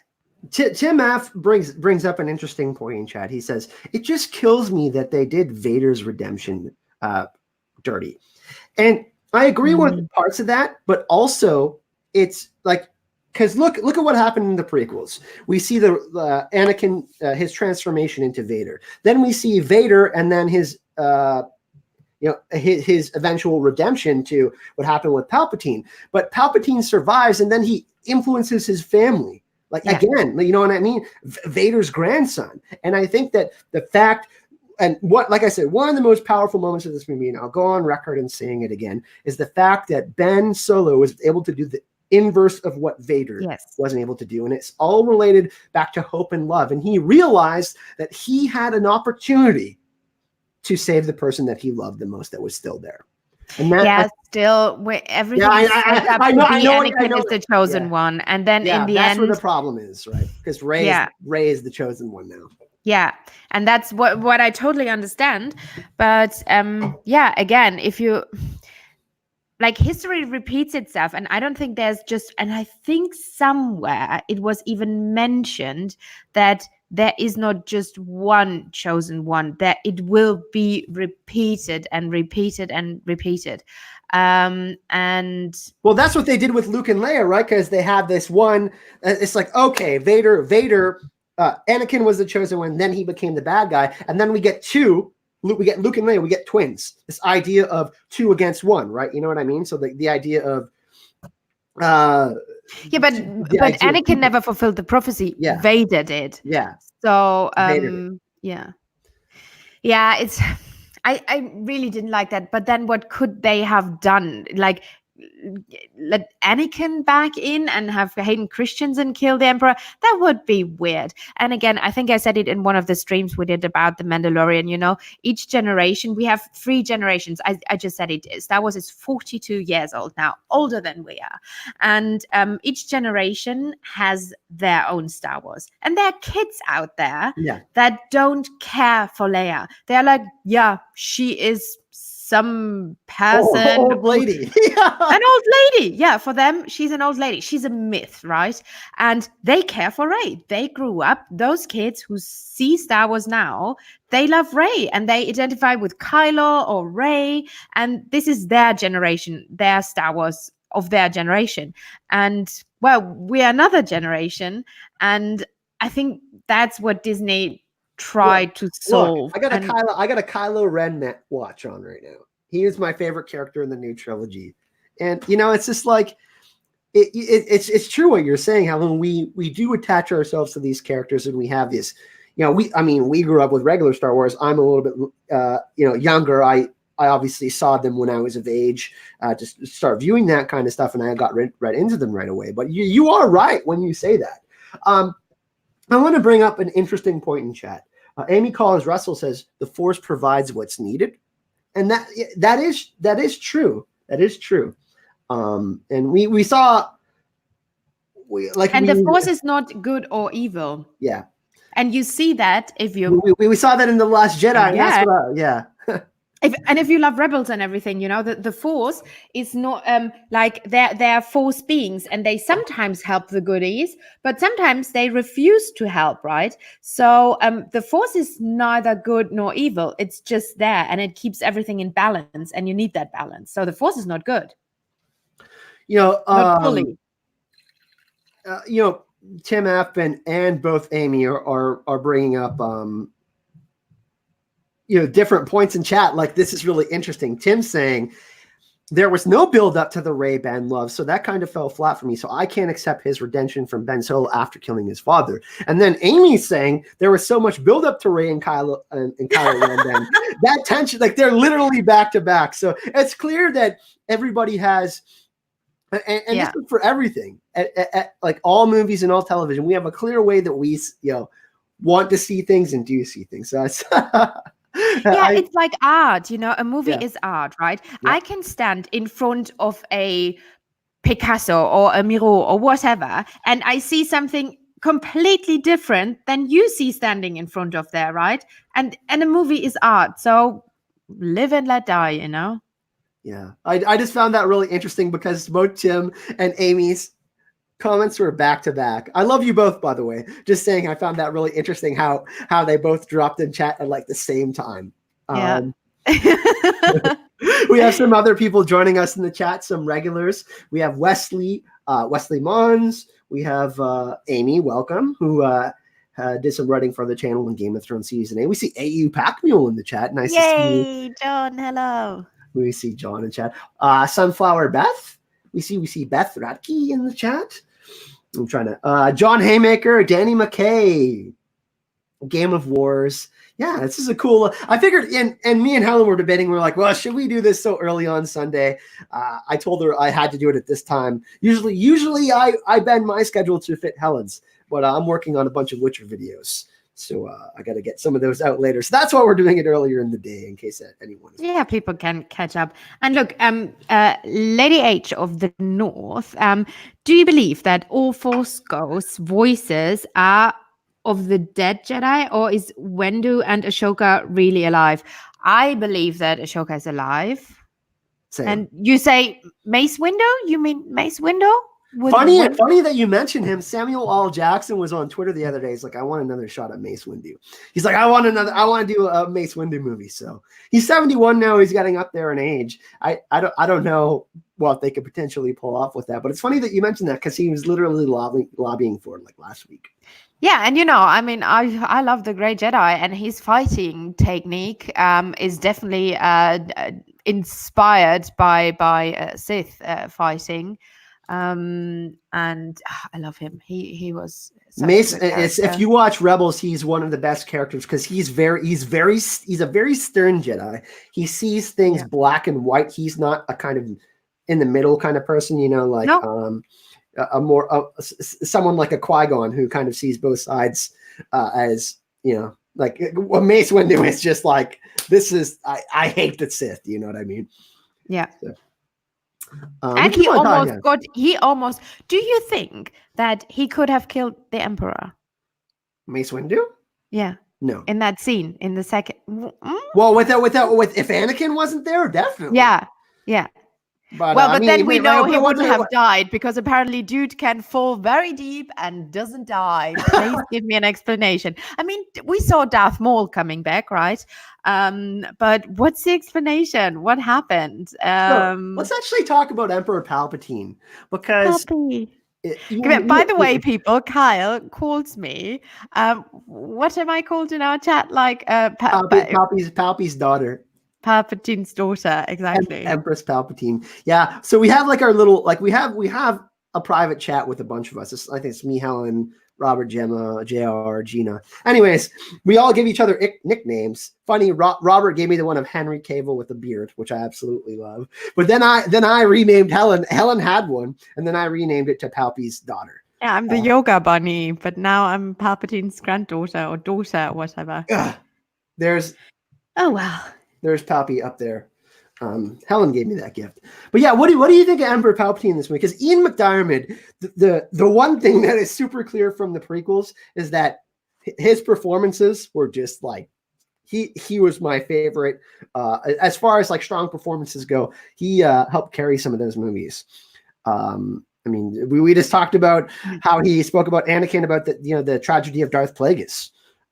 Tim Aff brings up an interesting point in chat. He says, it just kills me that they did Vader's redemption dirty. And I agree with parts of that, but also it's like, because look at what happened in the prequels. We see the Anakin, his transformation into Vader. Then we see Vader, and then his eventual redemption to what happened with Palpatine. But Palpatine survives, and then he influences his family. Again, you know what I mean? Vader's grandson. And I think that the fact, and like I said, one of the most powerful moments of this movie, and I'll go on record and saying it again, is the fact that Ben Solo was able to do the inverse of what Vader wasn't able to do. And it's all related back to hope and love. And he realized that he had an opportunity to save the person that he loved the most that was still there. And that, everything is set up to be Anakin is the chosen one. And then in the end, that's where the problem is, right? Because Rey is the chosen one now. Yeah. And that's what I totally understand. But again, if you... like, history repeats itself, and I don't think and I think somewhere it was even mentioned that there is not just one chosen one, that it will be repeated and repeated and repeated. And well, that's what they did with Luke and Leia, right? Because they have this one, it's like, okay, Vader, Anakin was the chosen one, then he became the bad guy, and then we get Luke and Leia, we get twins. This idea of 2 against 1, right? You know what I mean? So the idea of but Anakin never fulfilled the prophecy. Yeah. Vader did. Yeah. So it's I really didn't like that. But then what could they have done? Like, let Anakin back in and have Hayden Christensen kill the Emperor. That would be weird. And again, I think I said it in one of the streams we did about The Mandalorian, you know, each generation, we have 3 generations. I just said it. Star Wars is 42 years old now, older than we are. And each generation has their own Star Wars. And there are kids out there that don't care for Leia. They're like, yeah, she is some person, old lady. An old lady. Yeah, for them, she's an old lady. She's a myth, right? And they care for Rey. They grew up, those kids who see Star Wars now, they love Rey and they identify with Kylo or Rey. And this is their generation, their Star Wars of their generation. And well, we're another generation. And I think that's what Disney tried to solve. Look, I got a Kylo Ren watch on right now. He is my favorite character in the new trilogy, and you know, it's just like it's true what you're saying, Helen. We do attach ourselves to these characters, and we have this. You know, we grew up with regular Star Wars. I'm a little bit younger. I obviously saw them when I was of age to start viewing that kind of stuff, and I got right into them right away. But you are right when you say that. I want to bring up an interesting point in chat. Amy Collins Russell says the Force provides what's needed, and that is true. That is true. And we saw the Force is not good or evil. Yeah, and you see that if you we saw that in The Last Jedi. Yeah. And that's what if you love Rebels and everything, you know, the Force is not like they're Force beings, and they sometimes help the goodies, but sometimes they refuse to help, right? So the Force is neither good nor evil. It's just there, and it keeps everything in balance, and you need that balance. So the Force is not good. You know, not fully. You know, Tim F and both Amy are bringing up different points in chat. Like, this is really interesting. Tim's saying there was no build up to the Rey Ben love, so that kind of fell flat for me. So I can't accept his redemption from Ben Solo after killing his father. And then Amy's saying there was so much build up to Rey and Kylo Ren Ben. That tension, like, they're literally back to back. So it's clear that everybody has, and this is for everything, at like all movies and all television, we have a clear way that we want to see things and do see things. So it's it's like art, you know, a movie is art, right? Yeah. I can stand in front of a Picasso or a Miro or whatever, and I see something completely different than you see standing in front of there, right? And a movie is art, so live and let die, you know? Yeah, I just found that really interesting because both Tim and Amy's comments were back to back. I love you both, by the way. Just saying, I found that really interesting how they both dropped in chat at like the same time. Yeah. We have some other people joining us in the chat, some regulars. We have Wesley Mons. We have Amy, welcome, who did some writing for the channel in Game of Thrones Season 8. We see AU Packmule in the chat. Nice to see you. John, hello. We see John in chat. Sunflower Beth. We see Beth Radke in the chat. I'm trying to John Haymaker, Danny McKay, Game of Wars. Yeah, this is a cool. I figured, and me and Helen were debating. We're like, well, should we do this so early on Sunday? I told her I had to do it at this time. Usually I bend my schedule to fit Helen's, but I'm working on a bunch of Witcher videos. So I got to get some of those out later. So that's why we're doing it earlier in the day, in case anyone is. Yeah, people can catch up. And look, Lady H of the North, do you believe that all Force Ghosts' voices are of the dead Jedi, or is Wendu and Ashoka really alive? I believe that Ashoka is alive. Same. And you say Mace Windu? You mean Mace Windu? Funny that you mentioned him. Samuel L. Jackson was on Twitter the other day. He's like, I want another shot at Mace Windu. He's like, I want to do a Mace Windu movie. So he's 71 now. He's getting up there in age. I don't know what they could potentially pull off with that. But it's funny that you mentioned that because he was literally lobbying for it like last week. Yeah, and you know, I mean, I love the Grey Jedi, and his fighting technique is definitely inspired by Sith fighting. And I love him. He was Mace. If you watch Rebels, he's one of the best characters because he's a very stern Jedi. He sees things black and white. He's not a kind of in the middle kind of person, you know, like No. someone like a Qui-Gon who kind of sees both sides as, you know, like what Mace Windu is just like, this is, I hate the Sith, you know what I mean? Yeah. So, And he almost, do you think that he could have killed the Emperor? Mace Windu? Yeah. No. In that scene, in the second. Well, if Anakin wasn't there, definitely. Yeah. Yeah. But, well, but then we know he but wouldn't have died because apparently dude can fall very deep and doesn't die. Please give me an explanation. I mean, we saw Darth Maul coming back, right? But what's the explanation? What happened? So, let's actually talk about Emperor Palpatine because by the way, people, Kyle calls me. What am I called in our chat? Like Palpy's daughter. Palpatine's daughter, exactly. Empress Palpatine. Yeah. So we have like our little, like we have a private chat with a bunch of us. I think it's me, Helen, Robert, Gemma, JR, Gina. Anyways, we all give each other nicknames. Funny, Robert gave me the one of Henry Cavill with a beard, which I absolutely love. But then I renamed Helen. Helen had one, and then I renamed it to Palpy's daughter. Yeah, I'm the yoga bunny, but now I'm Palpatine's granddaughter or daughter or whatever. There's Palpy up there. Helen gave me that gift. But yeah, what do you think of Emperor Palpatine this week? Because Ian McDiarmid, the one thing that is super clear from the prequels is that his performances were just like, he was my favorite. As far as like strong performances go, he helped carry some of those movies. I mean, we just talked about how he spoke about Anakin, about the tragedy of Darth Plagueis.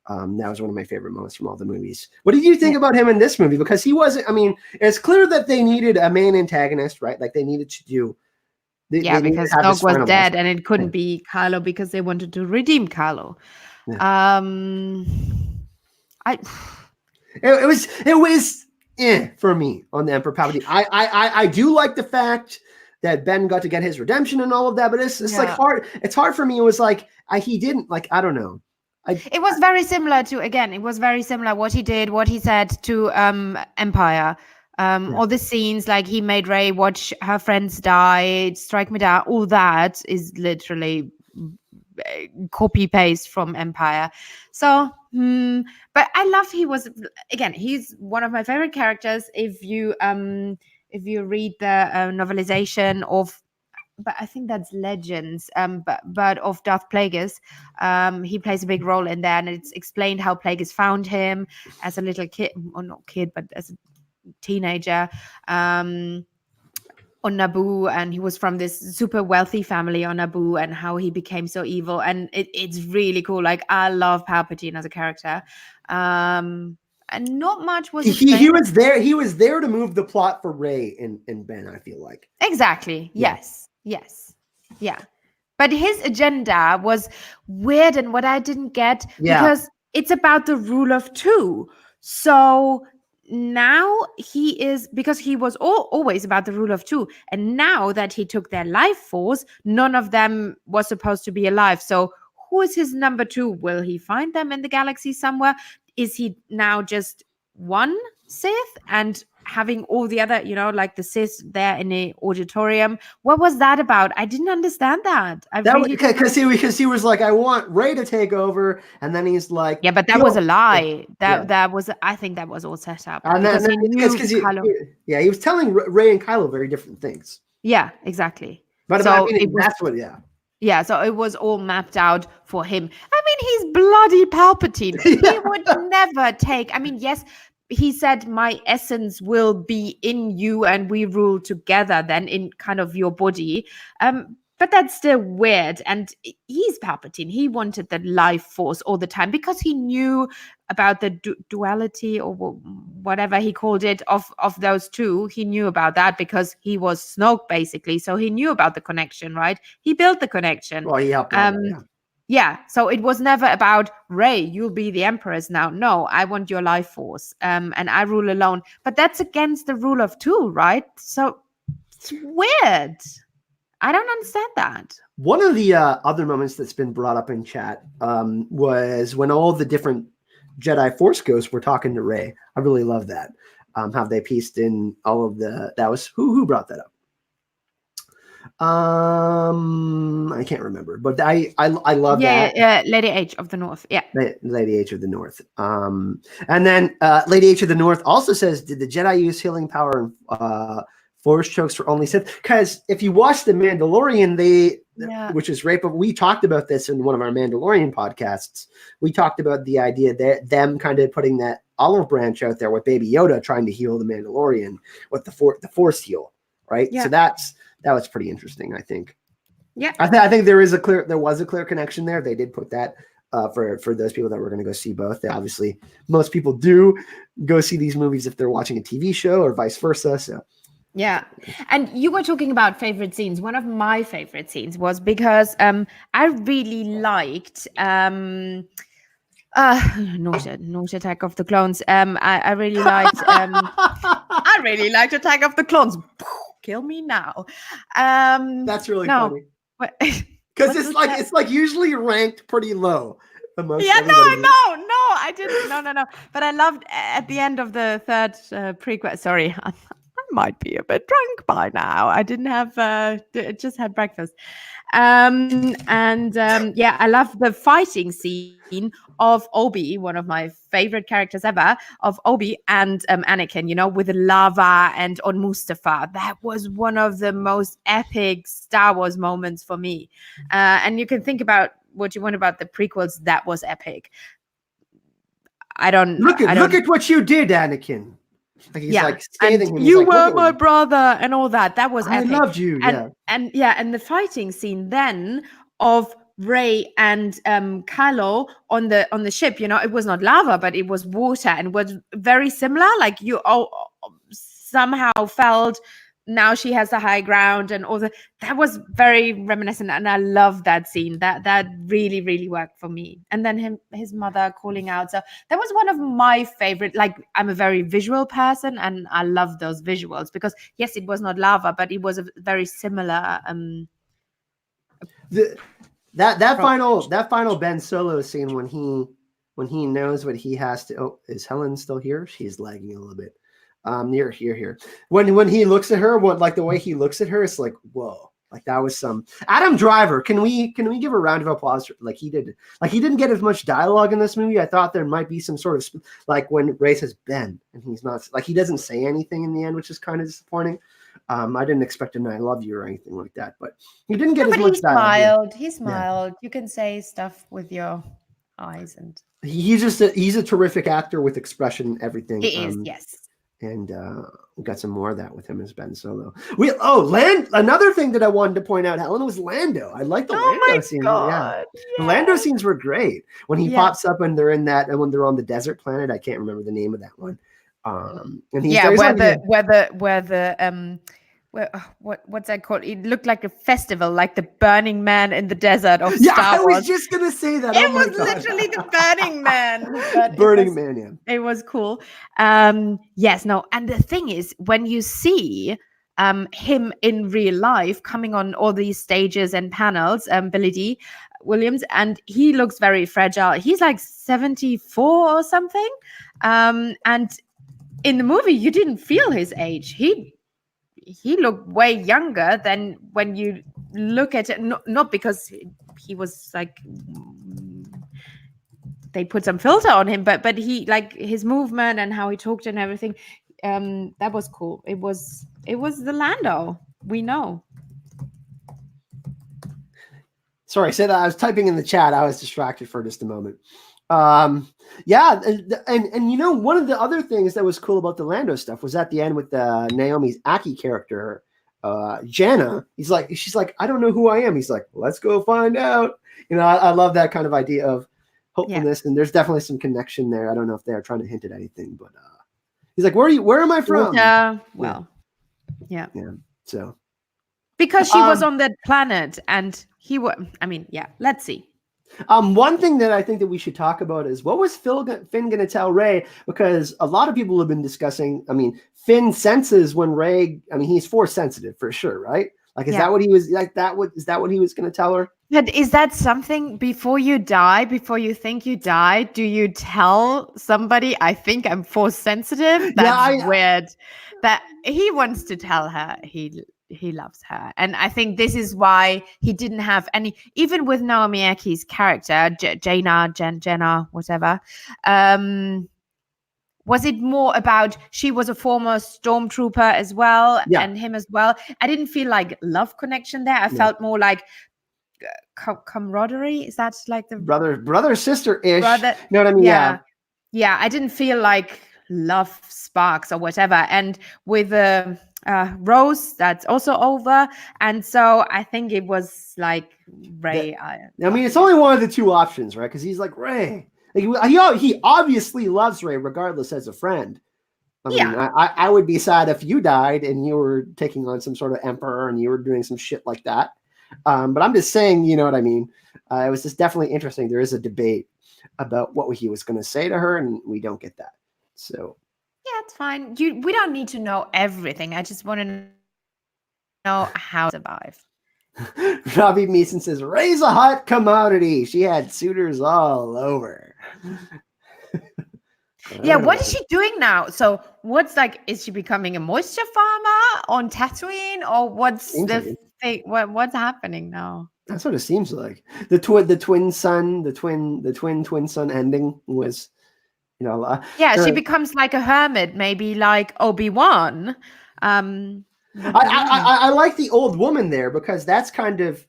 That was one of my favorite moments from all the movies. What did you think about him in this movie? Because he wasn't, I mean, it's clear that they needed a main antagonist, right? Like they needed to do. Because Snoke was dead and it couldn't be Kylo because they wanted to redeem Kylo. Yeah. It was for me on the Emperor Palpatine. I do like the fact that Ben got to get his redemption and all of that, but it's like hard. It's hard for me. It was like he didn't, like, I don't know. It was very similar what he did, what he said to Empire. All the scenes, like he made Rey watch her friends die, strike me down, all that is literally copy paste from Empire. So, but I love he's one of my favorite characters. If you read the novelization of, but I think that's Legends, but of Darth Plagueis, he plays a big role in there, and it's explained how Plagueis found him as a little kid, or not kid, but as a teenager, on Naboo, and he was from this super wealthy family on Naboo, and how he became so evil, and it's really cool. Like, I love Palpatine as a character, and not much was he was there. He was there to move the plot for Rey and Ben, I feel like. Exactly. Yeah. Yes. Yeah. But his agenda was weird, and what I didn't get, because it's about the rule of two. So now because he was always about the rule of two. And now that he took their life force, none of them was supposed to be alive. So who is his number two? Will he find them in the galaxy somewhere? Is he now just one Sith and having all the other, like the Sith there in the auditorium? What was that about? I didn't understand that. Because he was like, I want Rey to take over, and then he's like, yeah, but that was a lie. That was, I think that was all set up. And he was telling Rey and Kylo very different things. Yeah, exactly. But so I mean, that's what, Yeah, so it was all mapped out for him. I mean, he's bloody Palpatine. He would never take, I mean, yes, he said, my essence will be in you and we rule together then in kind of your body. But that's still weird. And he's Palpatine. He wanted the life force all the time because he knew about the duality or whatever he called it of those two. He knew about that because he was Snoke, basically. So he knew about the connection, right? He built the connection. Well, he helped out, Yeah, so it was never about Rey, you'll be the Empress now. No, I want your life force, and I rule alone. But that's against the rule of two, right? So it's weird. I don't understand that. One of the other moments that's been brought up in chat was when all the different Jedi Force ghosts were talking to Rey. I really love that. How they pieced in all of that was who brought that up? I can't remember, but I love that. Yeah, Lady H of the North. Yeah. Lady H of the North. And then Lady H of the North also says, did the Jedi use healing power and force chokes for only Sith? Because if you watch The Mandalorian, which is right, but we talked about this in one of our Mandalorian podcasts. We talked about the idea that them kind of putting that olive branch out there with Baby Yoda trying to heal the Mandalorian with the force heal, right? Yeah. So that was pretty interesting, I think. Yeah. I think there was a clear connection there. They did put that for those people that were going to go see both. They obviously, most people do go see these movies if they're watching a TV show or vice versa. So. Yeah. And you were talking about favorite scenes. One of my favorite scenes was because I really liked not Attack of the Clones. I really liked I really liked Attack of the Clones. Kill me now. That's really funny. Because it's like usually ranked pretty low. Yeah, no, I didn't. No. But I loved at the end of the third prequel. Sorry, I might be a bit drunk by now. I didn't have just had breakfast. Yeah, I love the fighting scene of Obi, one of my favorite characters ever, of Obi and Anakin, you know, with the lava and on Mustafar. That was one of the most epic Star Wars moments for me. And you can think about what you want about the prequels. That was epic. Look at what you did, Anakin. Like he's like scathing him. You were my brother and all that. That was epic. I loved you. And the fighting scene then of Rey and Kylo on the ship, you know, it was not lava, but it was water and was very similar. Like you somehow felt now she has the high ground and all that was very reminiscent, and I love that scene. That really, really worked for me. And then his mother calling out. So that was one of my favorite. Like, I'm a very visual person and I love those visuals because yes, it was not lava, but it was a very similar that final Ben Solo scene when he knows what he has to. Oh, is Helen still here? She's lagging a little bit. Near here. When he looks at her, like the way he looks at her, it's like, whoa, like that was some Adam Driver. Can we give a round of applause for, like he did? Like he didn't get as much dialogue in this movie. I thought there might be some sort of like when Rey says Ben and he's not, like he doesn't say anything in the end, which is kind of disappointing. I didn't expect an "I love you" or anything like that, but he didn't get as much dialogue. He smiled. Yeah. You can say stuff with your eyes, and he's a terrific actor with expression and everything. He is, yes. And we got some more of that with him as Ben Solo. Another thing that I wanted to point out, Helen, was Lando. I like the Lando scene. Yeah. The Lando scenes were great when he pops up and they're in that, and when they're on the desert planet. I can't remember the name of that one. And he's what's that called? It looked like a festival, like the Burning Man in the desert of Star Wars. I was just gonna say that. It was literally the Burning Man. Man, yeah. It was cool. Yes, no, and the thing is, when you see him in real life coming on all these stages and panels, Billy D. Williams, and he looks very fragile. He's like 74 or something. And in the movie, you didn't feel his age. He looked way younger than when you look at it. Not because he was like they put some filter on him, but he, like, his movement and how he talked and everything. That was cool. It was the Lando we know. Sorry, say that. I was typing in the chat. I was distracted for just a moment. Yeah, and you know, one of the other things that was cool about the Lando stuff was at the end with Naomi's Aki character, Jana. She's like, I don't know who I am. He's like, let's go find out. You know, I love that kind of idea of hopefulness, and there's definitely some connection there. I don't know if they're trying to hint at anything, but he's like, where am I from? Yeah. So because she was on that planet, and he was. I mean, yeah. Let's see. One thing that I think that we should talk about is what was Finn going to tell Rey? Because a lot of people have been discussing. I mean, Finn senses when Rey. I mean, he's force sensitive for sure, right? Like, is that what he was like? Is that what he was going to tell her? But is that something before you die? Before you think you die, do you tell somebody? I think I'm force sensitive. That's weird. That he wants to tell her he he loves her. And I think this is why he didn't have any, even with Naomi Aki's character, Jenna, whatever. Was it more about she was a former stormtrooper as well, and him as well? I didn't feel like love connection there. I felt more like camaraderie. Is that like the brother sister ish? Brother, you know what I mean? Yeah. I didn't feel like love sparks or whatever. And with Rose, that's also over. And so I think it was like Rey. I mean, it's only one of the two options, right? Because he's like Rey. Like, he obviously loves Rey, regardless, as a friend. I mean, I would be sad if you died and you were taking on some sort of emperor and you were doing some shit like that. But I'm just saying, you know what I mean? It was just definitely interesting. There is a debate about what he was going to say to her, and we don't get that. So yeah, it's fine. We don't need to know everything. I just want to know how to survive. Robbie Meeson says, Rey's a hot commodity. She had suitors all over. Yeah, what is she doing now? So what's like, is she becoming a moisture farmer on Tatooine, or what's the thing? What's happening now? That's what it seems like. The twin son ending was, you know, she becomes like a hermit, maybe like Obi-Wan. I like the old woman there, because that's kind of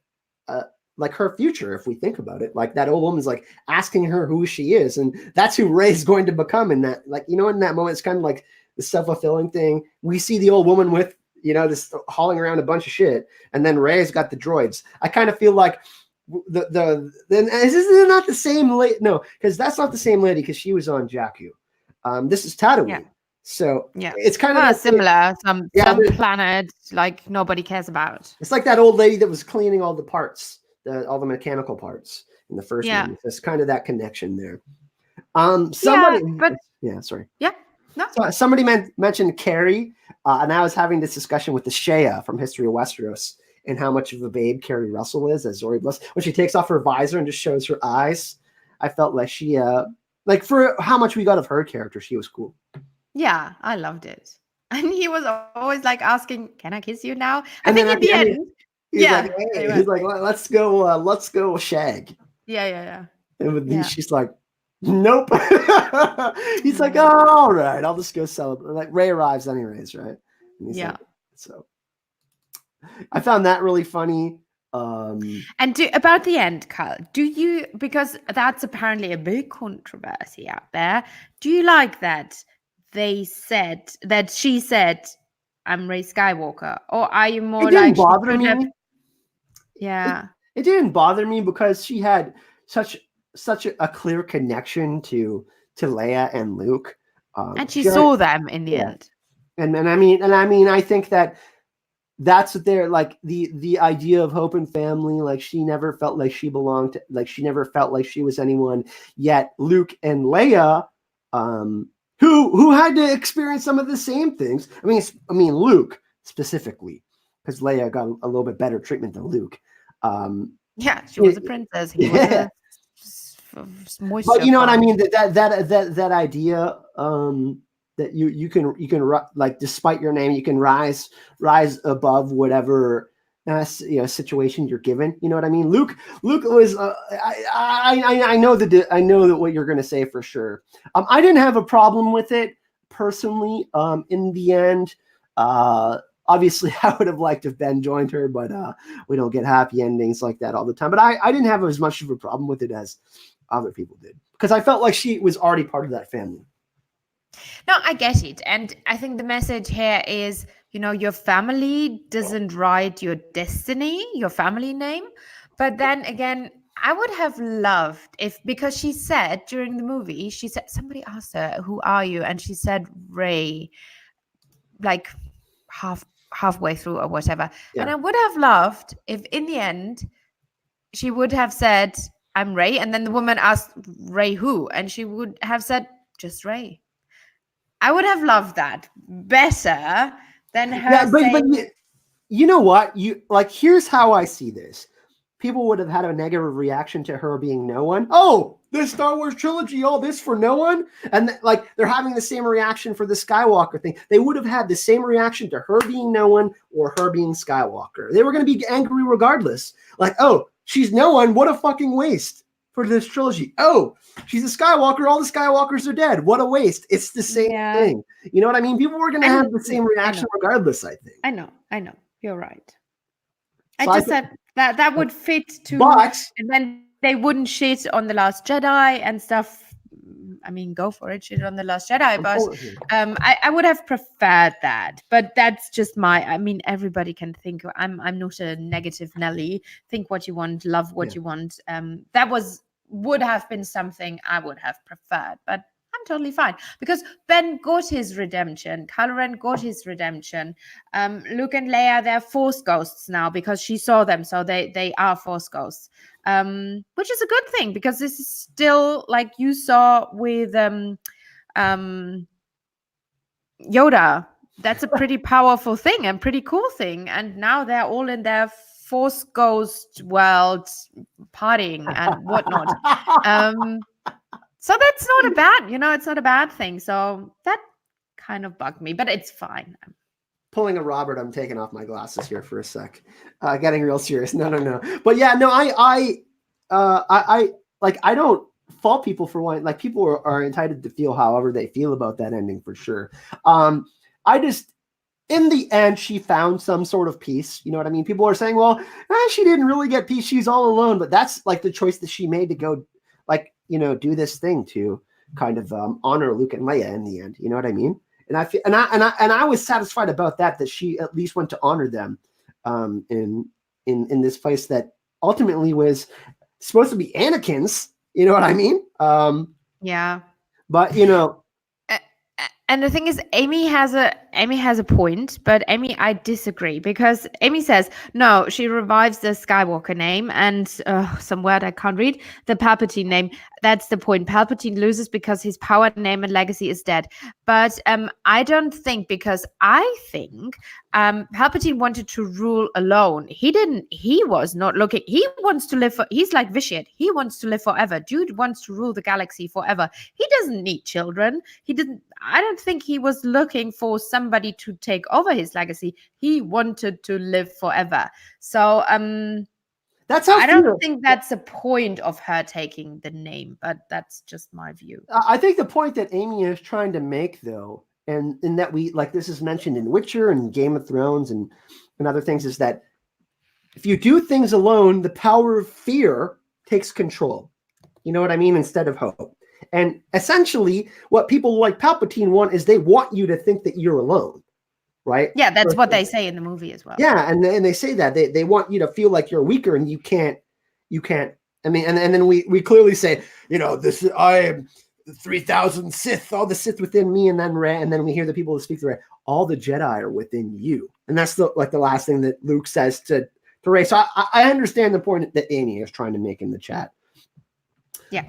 like her future, if we think about it. Like, that old woman's like asking her who she is, and that's who Rey's going to become. In that, like, you know, in that moment, it's kind of like the self-fulfilling thing. We see the old woman with, you know, this hauling around a bunch of shit, and then Rey's got the droids. I kind of feel like then this is not the same lady. No, because that's not the same lady, because she was on Jakku. This is Tatooine. Yeah. So it's kind of similar. Some planet like nobody cares about. It's like that old lady that was cleaning all the parts, all the mechanical parts in the first movie. There's kind of that connection there. Somebody mentioned Carrie, and I was having this discussion with the Shea from History of Westeros, and how much of a babe Carrie Russell is as Zori Bliss. When she takes off her visor and just shows her eyes, I felt like she, like, for how much we got of her character, she was cool. Yeah, I loved it. And he was always like asking, "Can I kiss you now?" I think at the end, he's like, "Hey," he's like, "Let's go shag." Yeah. And with these, she's like, "Nope." He's like, "Oh, all right, I'll just go celebrate." Like, Rey arrives anyways, right? And he's like, so I found that really funny. And about the end, Carl, because that's apparently a big controversy out there. Do you like that? She said, "I'm Rey Skywalker," or are you more like? It didn't bother me. Yeah, it didn't bother me, because she had such a clear connection to Leia and Luke, and she saw them in the end. And I mean, I think that's what they're like, the idea of hope and family. Like, she never felt like she belonged to, like, she never felt like she was anyone. Yet Luke and Leia, who had to experience some of the same things. I mean, Luke specifically, because Leia got a little bit better treatment than Luke. She was a princess. He was but you know what I mean? That idea that you can like, despite your name, you can rise above whatever situation you're given. You know what I mean? Luke was. I know that what you're going to say for sure. I didn't have a problem with it personally. In the end, obviously, I would have liked if Ben joined her, but we don't get happy endings like that all the time. But I didn't have as much of a problem with it as other people did, because I felt like she was already part of that family. No, I get it. And I think the message here is, your family doesn't write your destiny, your family name. But then again, I would have loved because she said during the movie, somebody asked her, "Who are you?" And she said, "Rey," like halfway through or whatever. Yeah. And I would have loved if in the end she would have said, "I'm Rey." And then the woman asked, "Rey who?" And she would have said, "Just Rey." I would have loved that better than her saying... But you know what? Here's how I see this. people would have had a negative reaction to her being no one. Oh, this Star Wars trilogy, all this for no one? And like they're having the same reaction for the Skywalker thing. They would have had the same reaction to her being no one or her being Skywalker. They were going to be angry regardless. Like, oh, she's no one. What a fucking waste for this trilogy. Oh, she's a Skywalker. All the Skywalkers are dead. What a waste. It's the same thing. You know what I mean? People were going to have the same reaction regardless, I think. I know. You're right. So I just said that would fit to, and then they wouldn't shit on The Last Jedi and stuff. I mean, go for it, shit on The Last Jedi. But I would have preferred that. But that's just I mean, everybody can think. I'm not a negative Nelly. Think what you want, love what you want. That would have been something I would have preferred. But I'm totally fine because Ben got his redemption. Kylo Ren got his redemption. Luke and Leia, they're Force ghosts now because she saw them, so they are Force ghosts, which is a good thing because this is still like you saw with Yoda. That's a pretty powerful thing and pretty cool thing. And now they're all in their Force ghost world, partying and whatnot. So that's not a bad, it's not a bad thing. So that kind of bugged me, but it's fine. Pulling a Robert, I'm taking off my glasses here for a sec. Getting real serious. No. But yeah, no, I don't fault people for wanting, like people are entitled to feel however they feel about that ending for sure. In the end, she found some sort of peace. You know what I mean? People are saying, well, she didn't really get peace. She's all alone. But that's like the choice that she made to go, like, do this thing to kind of honor Luke and Leia in the end. You know what I mean? And I feel, and I was satisfied about that she at least went to honor them in this place that ultimately was supposed to be Anakin's. You know what I mean? Yeah. But and the thing is, Amy has a point, but Amy, I disagree because Amy says no. She revives the Skywalker name and some word I can't read, the Palpatine name. That's the point. Palpatine loses because his power, name, and legacy is dead. But I don't think, because I think Palpatine wanted to rule alone. He didn't. He was not looking. He wants to live. He's like Vitiate. He wants to live forever. Dude wants to rule the galaxy forever. He doesn't need children. He didn't. I don't think he was looking for somebody to take over his legacy. He wanted to live forever. So that's how I don't think that's a point of her taking the name, but that's just my view. I think the point that Amy is trying to make, though, and in that we, like this is mentioned in Witcher and Game of Thrones and other things, is that if you do things alone, the power of fear takes control. You know what I mean? Instead of hope. And essentially, what people like Palpatine want is they want you to think that you're alone, right? Yeah, that's what they say in the movie as well. Yeah, and they say that they want you to feel like you're weaker and you can't. I mean, and then we clearly say, I am 3,000 Sith, all the Sith within me, and then Rey, and then we hear the people who speak to Rey, all the Jedi are within you, and that's the last thing that Luke says to Rey. So I understand the point that Amy is trying to make in the chat. Yeah.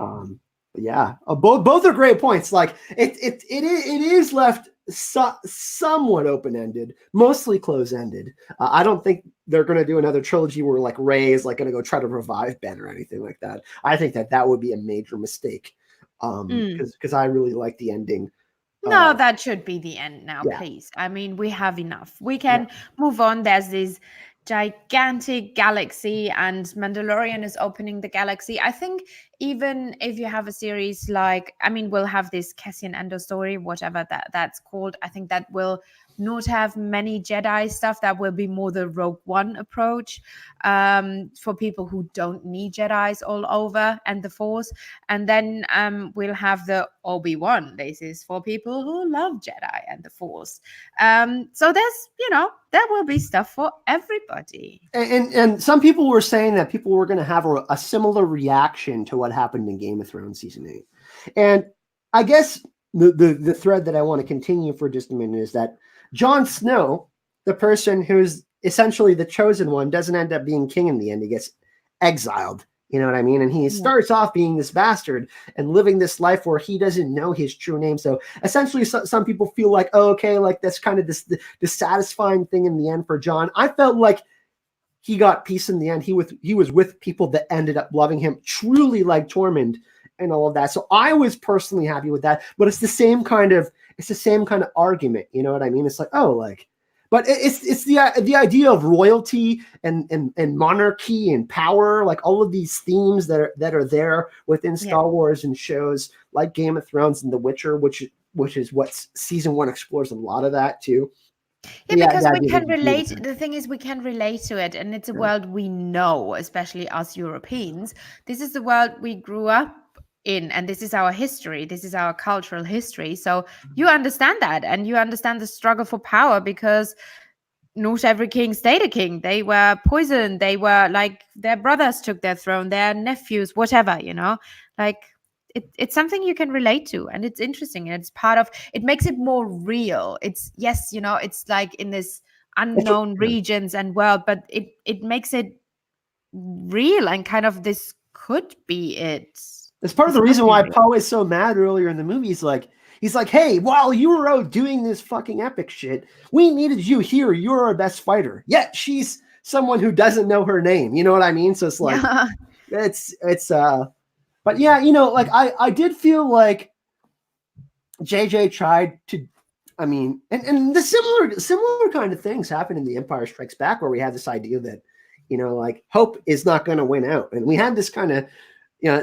Yeah, both are great points. Like it is left somewhat open-ended, mostly close-ended. I don't think they're going to do another trilogy where like Rey is like going to go try to revive Ben or anything like that. I think that would be a major mistake because I really like the ending. No, that should be the end now, please. I mean, we have enough. We can move on. There's this gigantic galaxy and Mandalorian is opening the galaxy. I think even if you have a series like, we'll have this Cassian Andor story, whatever that's called. I think that will not have many Jedi stuff. That will be more the Rogue One approach for people who don't need Jedis all over and the Force. And then we'll have the Obi-Wan. This is for people who love Jedi and the Force. So there's, there will be stuff for everybody. And some people were saying that people were going to have a similar reaction to what happened in Game of Thrones season 8. And I guess the thread that I want to continue for just a minute is that Jon Snow, the person who's essentially the chosen one, doesn't end up being king in the end. He gets exiled. You know what I mean? And he starts off being this bastard and living this life where he doesn't know his true name. So essentially, some people feel like, oh, okay, like that's kind of this dissatisfying thing in the end for Jon. I felt like he got peace in the end. He was with people that ended up loving him truly, like Tormund and all of that. So I was personally happy with that. But it's the same kind of argument. You know what I mean? It's like, oh, like, but it's the idea of royalty and monarchy and power, like all of these themes that are there within Star Wars and shows like Game of Thrones and The Witcher, which is what season 1 explores a lot of that too. Yeah, because we can relate. The thing is, we can relate to it, and it's a world we know, especially us Europeans. This is the world we grew up in, and this is our history. This is our cultural history. So you understand that, and you understand the struggle for power, because not every king stayed a king. They were poisoned. They were like, their brothers took their throne, their nephews, whatever, like. It's something you can relate to, and it's interesting, and it's part of it, makes it more real. It's it's like in this unknown regions and world, but it makes it real, and kind of this could be it. It's part of the reason why Poe is so mad earlier in the movie. He's like, hey, while you were out doing this fucking epic shit, we needed you here. You're our best fighter. Yet she's someone who doesn't know her name. You know what I mean? So it's like, but yeah, like I did feel like JJ tried to, I mean, and the similar kind of things happen in The Empire Strikes Back, where we have this idea that, like Hope is not going to win out. And we had this kind of,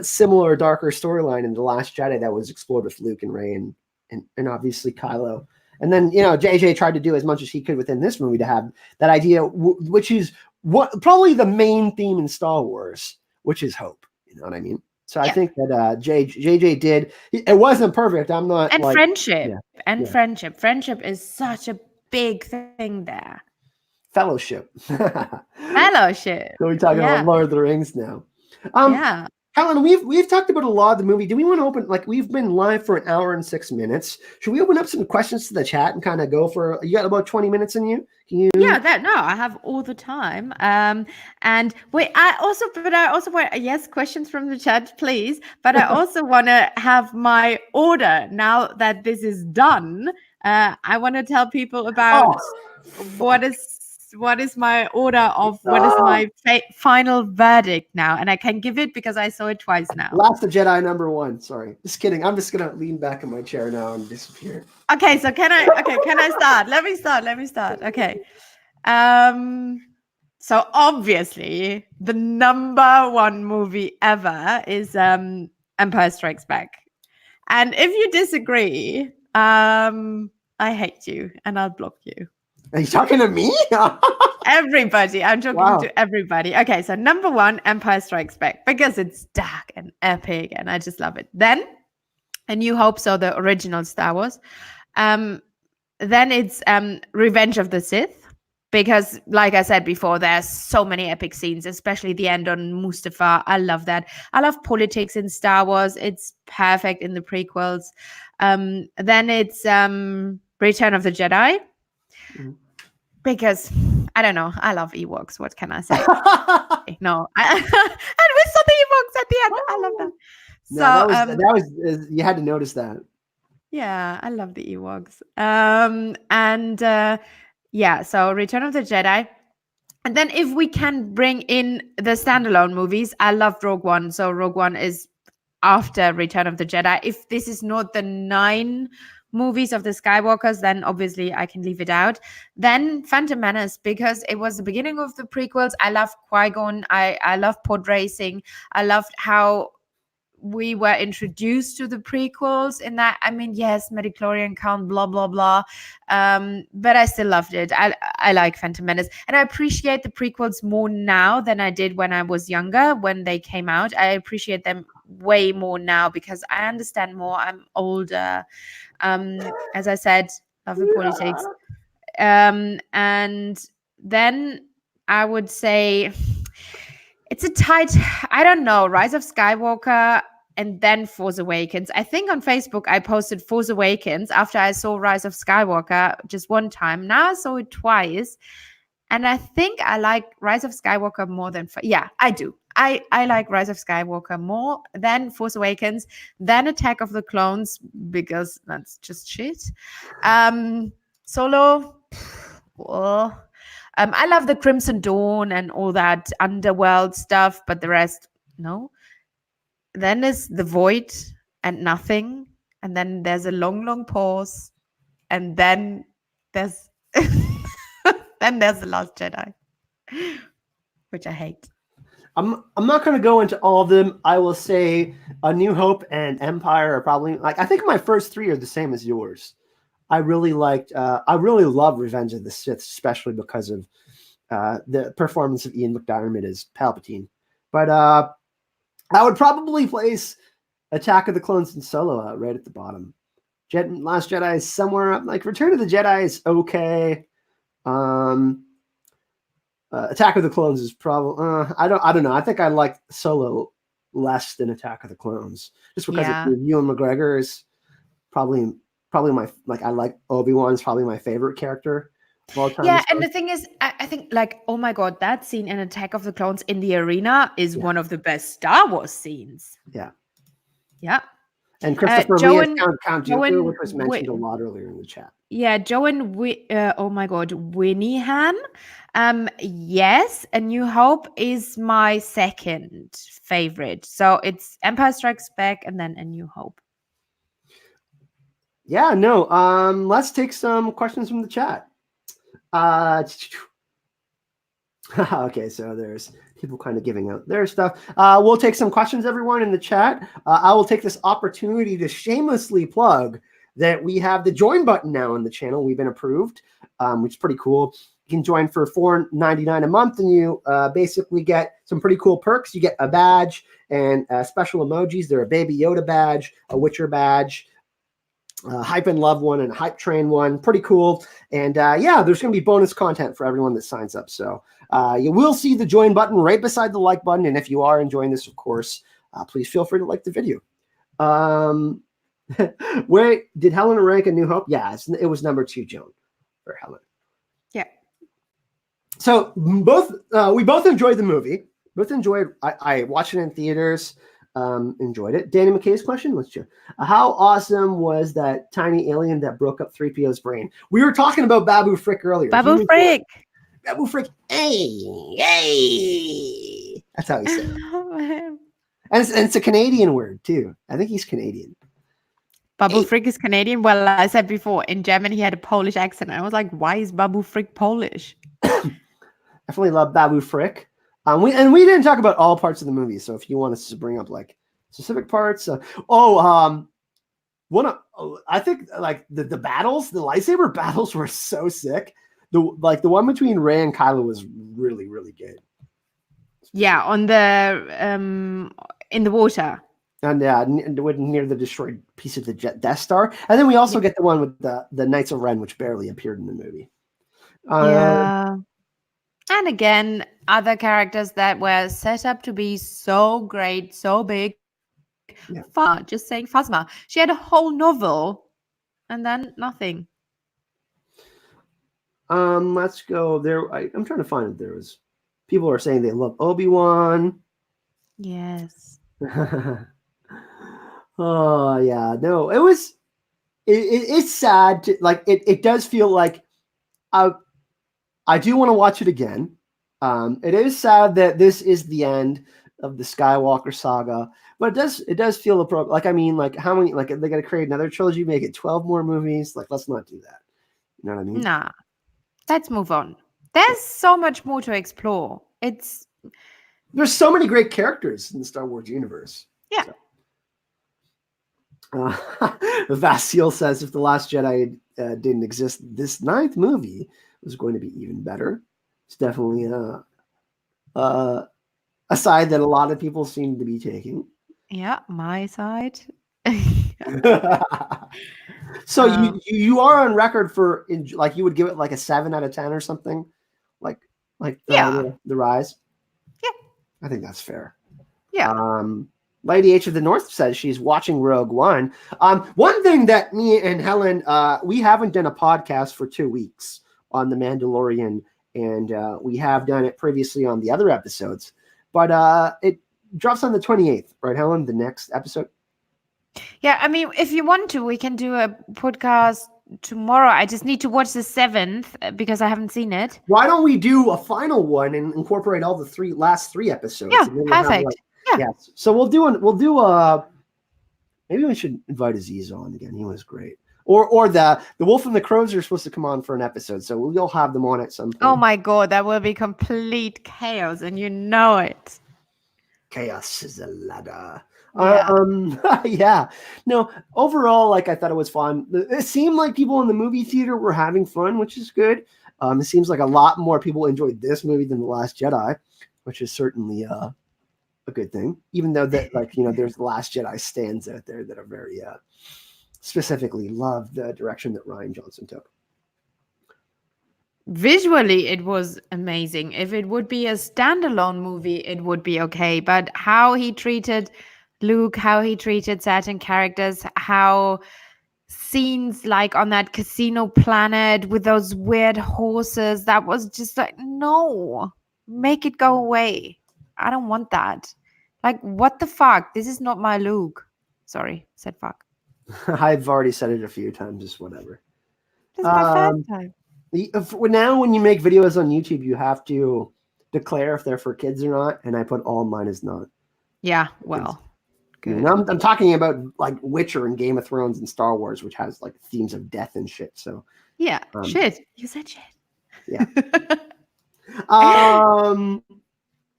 similar darker storyline in The Last Jedi that was explored with Luke and Rey and obviously Kylo. And then, JJ tried to do as much as he could within this movie to have that idea, which is probably the main theme in Star Wars, which is hope. You know what I mean? So I think that JJ did. It wasn't perfect. I'm not. And friendship. Friendship. Friendship is such a big thing there. Fellowship. Fellowship. So we're talking about Lord of the Rings now. Helen, we've talked about a lot of the movie. Do we want to open, like, we've been live for an hour and 6 minutes. Should we open up some questions to the chat and kind of go for, you got about 20 minutes in you? Can you? Yeah, I have all the time. And wait, I also want, yes, questions from the chat, please. But I also want to have my order now that this is done. I want to tell people about what is my order of what is my final verdict now, and I can give it because I saw it twice now. Last of Jedi #1. Sorry, just kidding. I'm just gonna lean back in my chair now and disappear. Okay, so can I start? Let me start. Okay. So obviously the #1 movie ever is Empire Strikes Back, and if you disagree, I hate you and I'll block you. Are you talking to me? Everybody. I'm talking to everybody. Okay, so #1, Empire Strikes Back, because it's dark and epic and I just love it. Then A New Hope, so the original Star Wars. Then it's Revenge of the Sith, because like I said before, there's so many epic scenes, especially the end on Mustafar. I love that. I love politics in Star Wars. It's perfect in the prequels. Then it's Return of the Jedi. Because I don't know, I love Ewoks. What can I say? No, and we saw the Ewoks at the end. I love that. So that was you had to notice that. Yeah, I love the Ewoks. So Return of the Jedi. And then if we can bring in the standalone movies, I loved Rogue One. So Rogue One is after Return of the Jedi. If this is not the 9 movies of the Skywalkers, then obviously I can leave it out. Then Phantom Menace, because it was the beginning of the prequels. I love Qui-Gon. I love pod racing. I loved how we were introduced to the prequels in that. I mean, yes, midichlorian count, blah blah blah, but I still loved it. I like Phantom Menace, and I appreciate the prequels more now than I did when I was younger, when they came out. I appreciate them way more now because I understand more. I'm older. As I said, love the politics. And then I would say it's a tight, I don't know, Rise of Skywalker and then Force Awakens. I think on Facebook I posted Force Awakens after I saw Rise of Skywalker just one time. Now I saw it twice. And I think I like Rise of Skywalker more than... Yeah, I do. I like Rise of Skywalker more than Force Awakens, than Attack of the Clones, because that's just shit. Solo... I love the Crimson Dawn and all that underworld stuff, but the rest, no. Then is the void and nothing, and then there's a long, long pause, and then there's then there's the Last Jedi, which I hate. I'm not going to go into all of them. I will say A New Hope and Empire are probably like, I think my first three are the same as yours. I really love Revenge of the Sith, especially because of the performance of Ian McDiarmid as Palpatine. But I would probably place Attack of the Clones and Solo out right at the bottom. Last Jedi is somewhere up. Like Return of the Jedi is okay. Attack of the Clones is probably I don't know. I think I like Solo less than Attack of the Clones, just because Ewan McGregor is probably my, like, I like Obi-Wan is probably my favorite character of all time. Yeah, and the thing is, I think, like, oh my god, that scene in Attack of the Clones in the arena is one of the best Star Wars scenes. Yeah. And Christopher Lee as Count Dooku, which was mentioned a lot earlier in the chat. Yeah, oh my god, Winniehan. Yes, A New Hope is my second favorite. So it's Empire Strikes Back and then A New Hope. Yeah, no. Let's take some questions from the chat. Okay, so there's people kind of giving out their stuff. We'll take some questions, everyone, in the chat. I will take this opportunity to shamelessly plug that we have the join button now on the channel. We've been approved, which is pretty cool. You can join for $4.99 a month, and you basically get some pretty cool perks. You get a badge and special emojis. They're a Baby Yoda badge, a Witcher badge, Hype and Love one, and a Hype Train one. Pretty cool. And yeah, there's going to be bonus content for everyone that signs up. So you will see the join button right beside the like button. And if you are enjoying this, of course, please feel free to like the video. Where did Helen rank A New Hope? Yeah, it was number 2, Joan, for Helen. Yeah. So we both enjoyed the movie. Both enjoyed. I watched it in theaters. Enjoyed it. Danny McKay's question. Let's check. How awesome was that tiny alien that broke up 3PO's brain? We were talking about Babu Frick earlier. Babu Frick. Babu Frick. Hey. That's how he said it. And it's a Canadian word too. I think he's Canadian. Babu Frick is Canadian. Well, I said before, in German he had a Polish accent. I was like, why is Babu Frick Polish? Definitely love Babu Frick. We didn't talk about all parts of the movie, so if you want us to bring up like specific parts, I think like the battles, the lightsaber battles were so sick. The one between Rey and Kylo was really, really good. Yeah, on the in the water. And near the destroyed piece of the Death Star, and then we also get the one with the Knights of Ren, which barely appeared in the movie. Yeah. And again, other characters that were set up to be so great, so big. Yeah. Just saying Phasma. She had a whole novel and then nothing. Let's go there. I'm trying to find it. There was people are saying they love Obi-Wan. Yes. Oh yeah. No, it's sad to, like, it does feel like I do want to watch it again. It is sad that this is the end of the Skywalker saga, but it does feel like, I mean, like, how many, like, they got to create another trilogy, make it 12 more movies. Like, let's not do that. You know what I mean? Nah, let's move on. There's so much more to explore. There's so many great characters in the Star Wars universe. Yeah. So. Vasil says if The Last Jedi didn't exist, this 9th movie was going to be even better. It's definitely a side that a lot of people seem to be taking. Yeah, my side. So you are on record for like you would give it like a 7 out of 10 or something, like the Rise. Yeah, I think that's fair. Yeah. Lady H of the North says she's watching Rogue One. One thing that me and Helen we haven't done a podcast for 2 weeks on The Mandalorian, and we have done it previously on the other episodes, but it drops on the 28th, right, Helen? The next episode. Yeah, I mean, if you want to, we can do a podcast tomorrow. I just need to watch the 7th because I haven't seen it. Why don't we do a final one and incorporate all the last three episodes? Yeah, And then perfect. We'll have, Yeah. yes. So maybe we should invite Aziz on again. He was great. Or the Wolf and the Crows are supposed to come on for an episode, so we'll have them on at some point. Oh my god, that will be complete chaos, and you know it. Chaos is a ladder. Yeah. Yeah. No, overall, like I thought it was fun. It seemed like people in the movie theater were having fun, which is good. It seems like a lot more people enjoyed this movie than The Last Jedi, which is certainly a good thing. Even though that, there's The Last Jedi stands out there that are very specifically love the direction that Rian Johnson took. Visually, it was amazing. If it would be a standalone movie, it would be okay. But how he treated Luke, how he treated certain characters, how scenes like on that casino planet with those weird horses, that was just like, no, make it go away. I don't want that. Like, what the fuck? This is not my Luke. Sorry, said fuck. I've already said it a few times, just whatever. This is my first time. Now, when you make videos on YouTube, you have to declare if they're for kids or not, and I put all mine as not. Yeah, well, good. I'm talking about like Witcher and Game of Thrones and Star Wars, which has like themes of death and shit. So yeah, shit. You said shit. Yeah.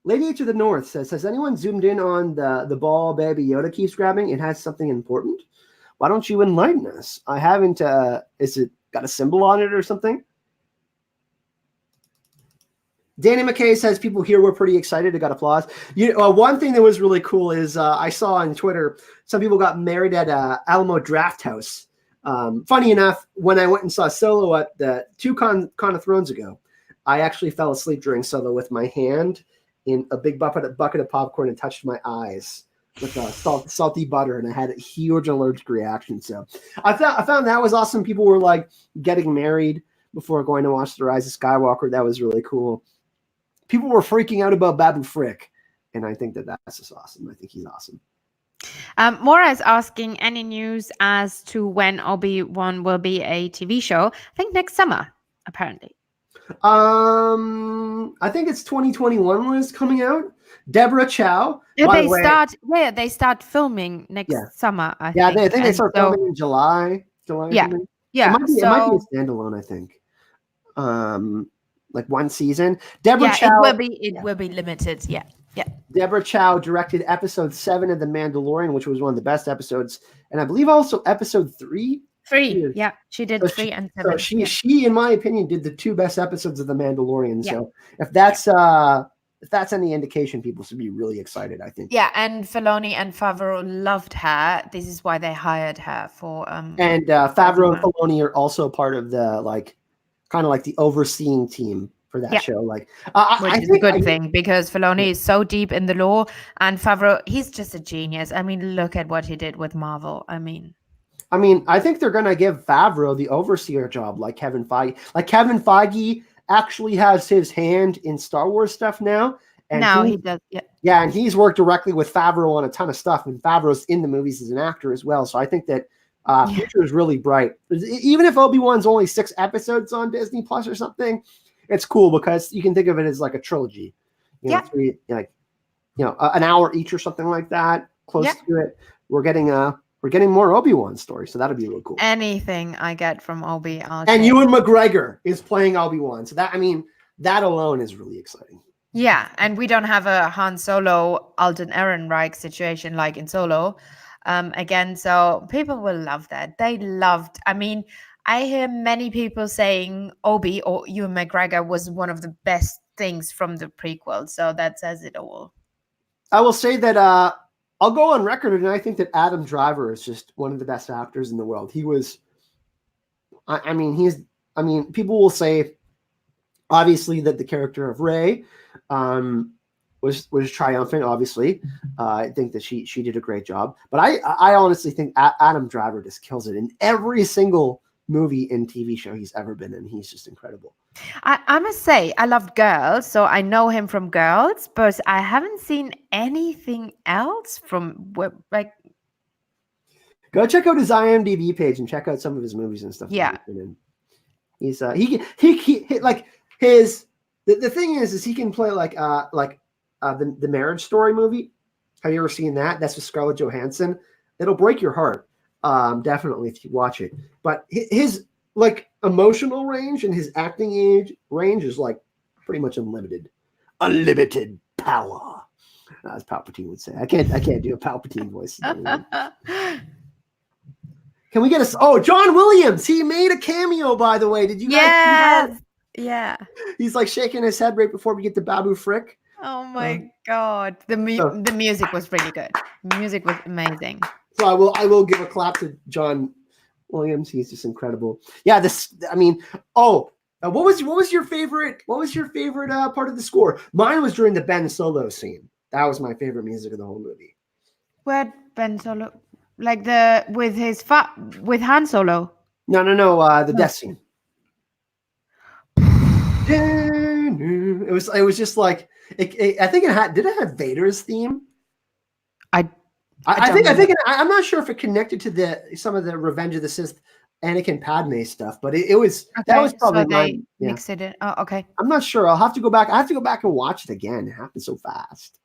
Lady H of the North says, has anyone zoomed in on the ball Baby Yoda keeps grabbing? It has something important. Why don't you enlighten us? I haven't. Is it got a symbol on it or something? Danny McKay says people here were pretty excited. It got applause. One thing that was really cool is I saw on Twitter some people got married at Alamo Draft House. Funny enough, when I went and saw Solo at the two Con of Thrones ago, I actually fell asleep during Solo with my hand in a big bucket of popcorn and touched my eyes with salty butter, and I had a huge allergic reaction. So I found that was awesome. People were like getting married before going to watch The Rise of Skywalker. That was really cool. People were freaking out about Babu Frick, and I think that's just awesome. I think he's awesome. Mora is asking any news as to when Obi-Wan will be a TV show. I think next summer, apparently. I think it's 2021 when it's coming out. Deborah Chow. They start filming next summer. I think. I think they start filming in July. Yeah. It might be a standalone, I think. Like one season. Deborah Chow. It will be limited. Yeah. Deborah Chow directed episode 7 of The Mandalorian, which was one of the best episodes, and I believe also episode 3. 3, yeah, she did 3 and 7. So she, in my opinion, did the 2 best episodes of The Mandalorian. Yeah. So if that's any indication, people should be really excited, I think. Yeah, and Filoni and Favreau loved her. This is why they hired her for. And Favreau and Filoni are also part of the kind of like the overseeing team for that show. Which is a good thing because Filoni is so deep in the lore, and Favreau, he's just a genius. I mean, look at what he did with Marvel. I mean, I think they're going to give Favreau the overseer job like Kevin Feige. Like Kevin Feige actually has his hand in Star Wars stuff now. And he does, yeah. Yeah, and he's worked directly with Favreau on a ton of stuff, and Favreau's in the movies as an actor as well. So I think that future is really bright. Even if Obi-Wan's only 6 episodes on Disney Plus or something, it's cool because you can think of it as like a trilogy. An hour each or something like that, close to it. We're getting more Obi-Wan stories, so that'll be really cool. Anything I get from Obi, and Ewan McGregor is playing Obi-Wan, so that alone is really exciting. Yeah, and we don't have a Han Solo, Alden Ehrenreich situation like in Solo again, so people will love that. They loved. I mean, I hear many people saying Obi or Ewan McGregor was one of the best things from the prequel, so that says it all. I will say that I'll go on record, and I think that Adam Driver is just one of the best actors in the world. He was, people will say, obviously, that the character of Rey was triumphant. Obviously, I think that she did a great job. But I honestly think Adam Driver just kills it in every single movie and TV show he's ever been in. He's just incredible. I must say, I loved Girls, so I know him from Girls, but I haven't seen anything else from Go check out his IMDb page and check out some of his movies and stuff. Yeah. That he's been in. He's he like his the thing is he can play like the Marriage Story movie. Have you ever seen that? That's with Scarlett Johansson. It'll break your heart, definitely if you watch it. But his like emotional range and his acting range is like pretty much unlimited. Unlimited power, as Palpatine would say. I can't do a Palpatine voice. Can we get us? Oh, John Williams. He made a cameo, by the way. Did you guys see that? Yeah. He's like shaking his head right before we get to Babu Frick. Oh my god. The music was really good. The music was amazing. So I will give a clap to John Williams. He's just incredible. Yeah, what was your favorite part of the score? Mine was during the Ben Solo scene. That was my favorite music of the whole movie. Where Ben Solo, like with Han Solo? No, the death scene. It was just like I think did it have Vader's theme? I'm not sure if it connected to some of the Revenge of the Sith Anakin Padme stuff, but it was that was probably they mixed it in. Oh, okay. I'm not sure. I'll have to go back. I have to go back and watch it again. It happened so fast.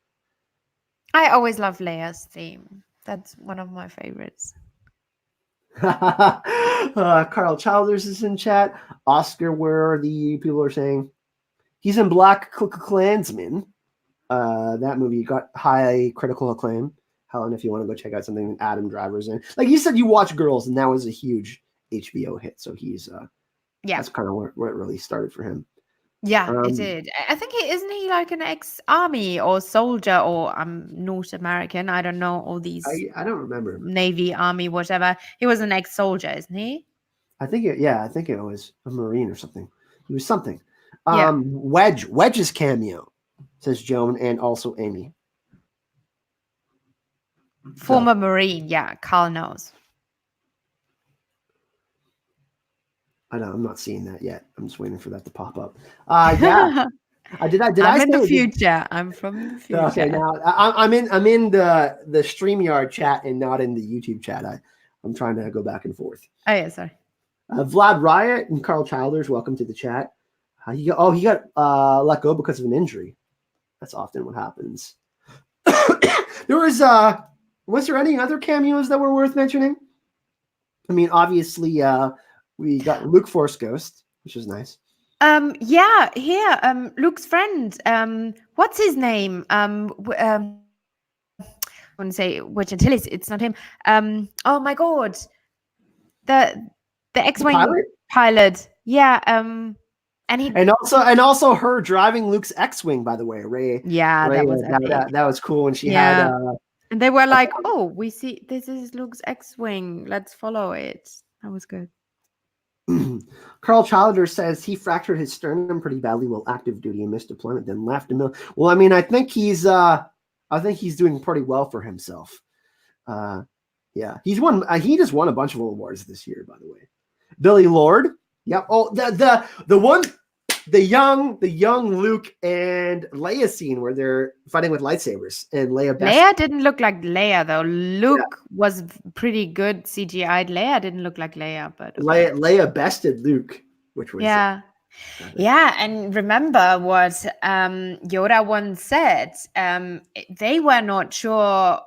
I always love Leia's theme. That's one of my favorites. Carl Childers is in chat. Oscar, where are the people are saying he's in Black Klansman. That movie got high critical acclaim. Helen, if you want to go check out something Adam Driver's in, like you said, you watch Girls, and that was a huge HBO hit. So he's that's kind of where it really started for him. Yeah, it did. I think isn't he like an ex-army or soldier, or I'm not American. I don't know all these. I don't remember. Navy, army, whatever. He was an ex-soldier, isn't he? I think it was a Marine or something. He was something. Yeah. Wedge's cameo, says Joan, and also Amy. Former Marine, yeah. Carl knows. I know I'm not seeing that yet. I'm just waiting for that to pop up. Yeah. I'm in the future. I'm from the future. Okay, now I'm in the StreamYard chat and not in the YouTube chat. I'm trying to go back and forth. Oh yeah, sorry. Vlad Riot and Carl Childers, welcome to the chat. He got let go because of an injury. That's often what happens. There was there any other cameos that were worth mentioning? I mean, obviously, we got Luke Force Ghost, which is nice. Luke's friend. What's his name? I wouldn't say which until it's not him. Oh my god, the X-wing pilot. Yeah. And also her driving Luke's X-wing, by the way, Rey. Yeah, Rey, that was that was cool when she had. And they were like, "Oh, we see this is Luke's X-wing. Let's follow it." That was good. Carl Childers says he fractured his sternum pretty badly while active duty and missed deployment, then left the mill. Well, I mean, I think he's doing pretty well for himself. Yeah, he just won a bunch of awards this year, by the way. Billy Lord. Yep. Oh, the young Luke and Leia scene where they're fighting with lightsabers and Leia didn't look like Leia though. Luke was pretty good CGI'd. Leia didn't look like Leia, but Leia bested Luke, which was yeah. And remember what Yoda once said. They were not sure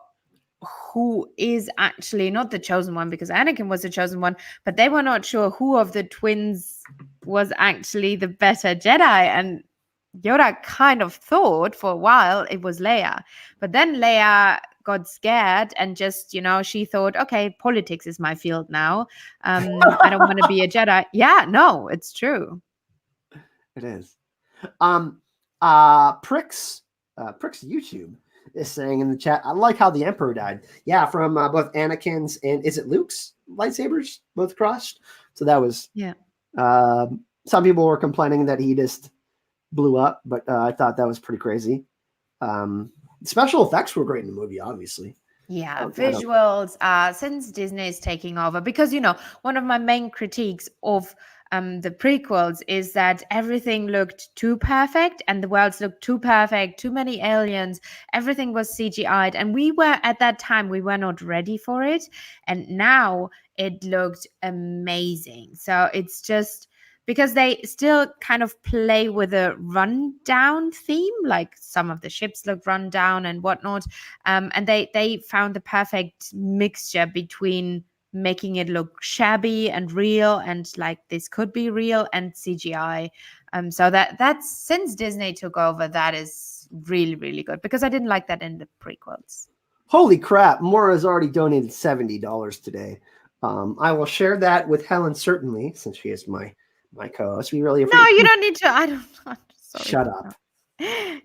who is actually not the chosen one, because Anakin was the chosen one, but they were not sure who of the twins was actually the better Jedi. And Yoda kind of thought for a while it was Leia, but then Leia got scared and just, she thought, okay, politics is my field now. I don't want to be a Jedi. Yeah, no, it's true. It is. Pricks YouTube is saying in the chat, I like how the Emperor died. Yeah, from both Anakin's and is it Luke's lightsabers both crossed. So that was some people were complaining that he just blew up, but I thought that was pretty crazy. Special effects were great in the movie, obviously. Yeah, visuals, since Disney is taking over, because, one of my main critiques of the prequels is that everything looked too perfect and the worlds looked too perfect, too many aliens, everything was CGI'd, and we were at that time we were not ready for it, and now it looked amazing. So it's just because they still kind of play with a rundown theme, like some of the ships look run down and whatnot, and they found the perfect mixture between making it look shabby and real and like this could be real and CGI. So that's since Disney took over, that is really, really good, because I didn't like that in the prequels. Holy crap, Maura has already donated $70 today. I will share that with Helen, certainly, since she is my co-host. We really No, you don't need to. I'm sorry. Shut up.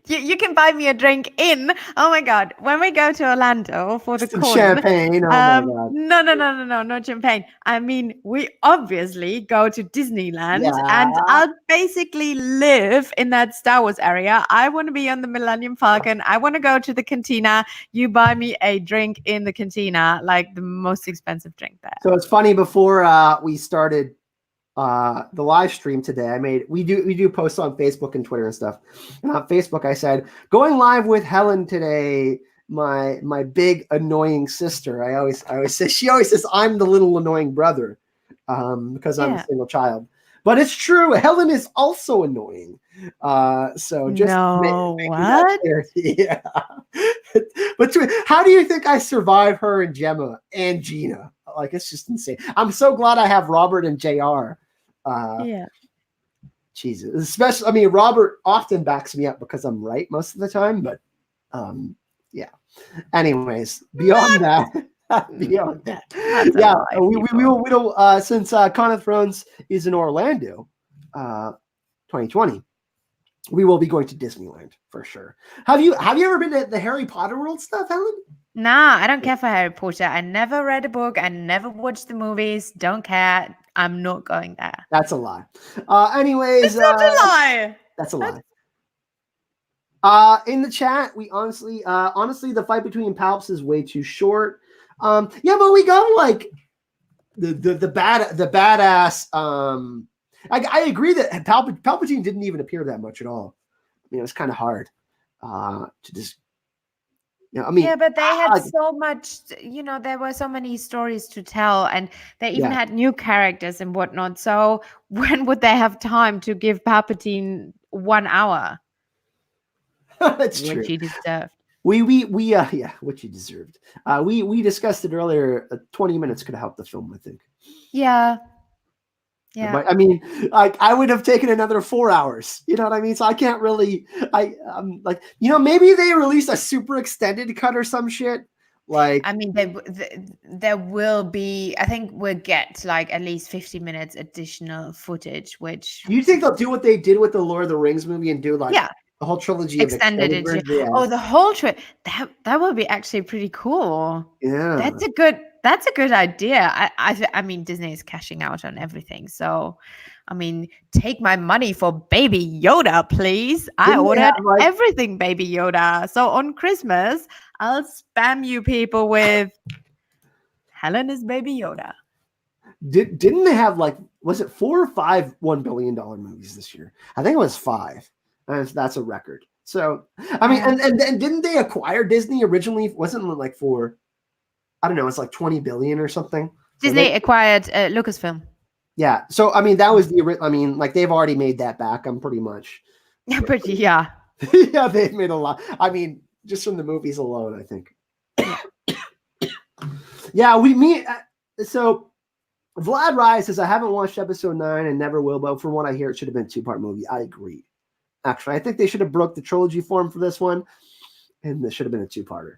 You can buy me a drink in. Oh my god! When we go to Orlando for the Some con, champagne. Oh my god. No, not champagne. I mean, we obviously go to Disneyland, Yeah. and I'll basically live in that Star Wars area. I want to be on the Millennium Falcon. I want to go to the cantina. You buy me a drink in the cantina, like the most expensive drink there. So it's funny, before we started the live stream today, we do posts on Facebook and Twitter and stuff. And on Facebook, I said, going live with Helen today, my big annoying sister. I always say, she always says I'm the little annoying brother, because I'm a single child. But it's true, Helen is also annoying. So just what? Yeah. But how do you think I survive her and Gemma and Gina? Like, it's just insane. I'm so glad I have Robert and JR. Yeah. Jesus. Especially, I mean, Robert often backs me up because I'm right most of the time, but yeah. Anyways, beyond that, yeah, we will since Con of Thrones is in Orlando, 2020. We will be going to Disneyland for sure. Have you ever been to the Harry Potter World stuff, Helen? Nah, I don't care for Harry Potter. I never read a book. I never watched the movies. Don't care. I'm not going there. That's a lie. Anyways, it's not a lie. That's a lie. In the chat, we honestly, the fight between Palps is way too short. Yeah, but we got like the badass. I agree that Palpatine didn't even appear that much at all. I mean, it was kind of hard to just. You know, I mean, yeah, but they had so much, you know, there were so many stories to tell, and they even had new characters and whatnot. So when would they have time to give Palpatine 1 hour? That's true. Which he deserved. Yeah, which he deserved. We discussed it earlier. 20 minutes could have helped the film, I think. Yeah. Yeah. But, I mean, I would have taken another 4 hours. You know what I mean? So I can't really. Like, you know, maybe they release a super extended cut or some shit. Like, I mean, there will be. I think we'll get like at least 50 minutes additional footage. Which, do you think they'll do what they did with the Lord of the Rings movie and do like the whole trilogy extended of it? Yeah. Oh, the whole trilogy. That would be actually pretty cool. Yeah, that's a good idea. I mean, Disney is cashing out on everything. So, I mean, take my money for Baby Yoda, please. I ordered everything Baby Yoda. So on Christmas, I'll spam you people with Helen is Baby Yoda. Didn't they have like, was it 4 or 5 $1 billion movies this year? I think it was 5. That's a record. So, I mean, and didn't they acquire Disney originally? Wasn't it like for, I don't know, it's like 20 billion or something. Disney acquired Lucasfilm. Yeah. So, I mean, that was I mean, like, they've already made that back. I'm pretty much. Yeah, yeah. Yeah, they've made a lot. I mean, just from the movies alone, I think. Yeah, so Vlad Rise says, I haven't watched episode 9 and never will, but from what I hear, it should have been a 2-part movie. I agree. Actually, I think they should have broke the trilogy form for this one, and this should have been a 2-parter.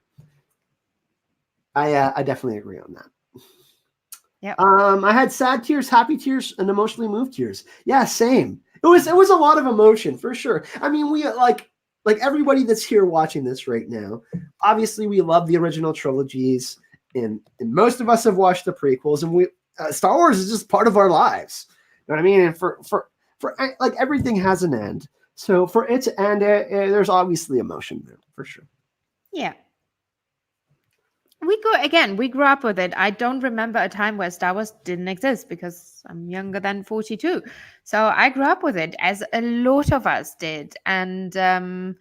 I definitely agree on that. Yeah. I had sad tears, happy tears, and emotionally moved tears. Yeah, same. It was a lot of emotion for sure. I mean, we like everybody that's here watching this right now. Obviously, we love the original trilogies, and most of us have watched the prequels, and we Star Wars is just part of our lives. You know what I mean? And for like, everything has an end. So for it to end, there's obviously emotion there for sure. Yeah. we grew up with it. I don't remember a time where Star Wars didn't exist because I'm younger than 42. So I grew up with it, as a lot of us did. And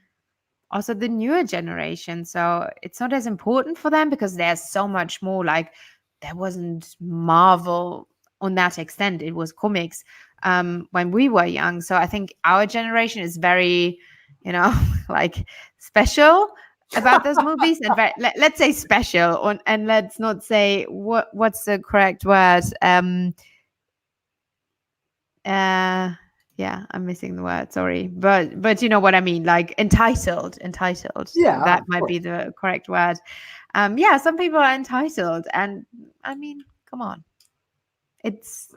also the newer generation. So it's not as important for them because there's so much more. Like, there wasn't Marvel on that extent. It was comics when we were young. So I think our generation is very, like, special about those movies, and let's say special and let's not say what's the correct word. Yeah, I'm missing the word, sorry, but you know what I mean, like entitled. Yeah, That of might be course. the correct word. Yeah, some people are entitled, and I mean, come on, it's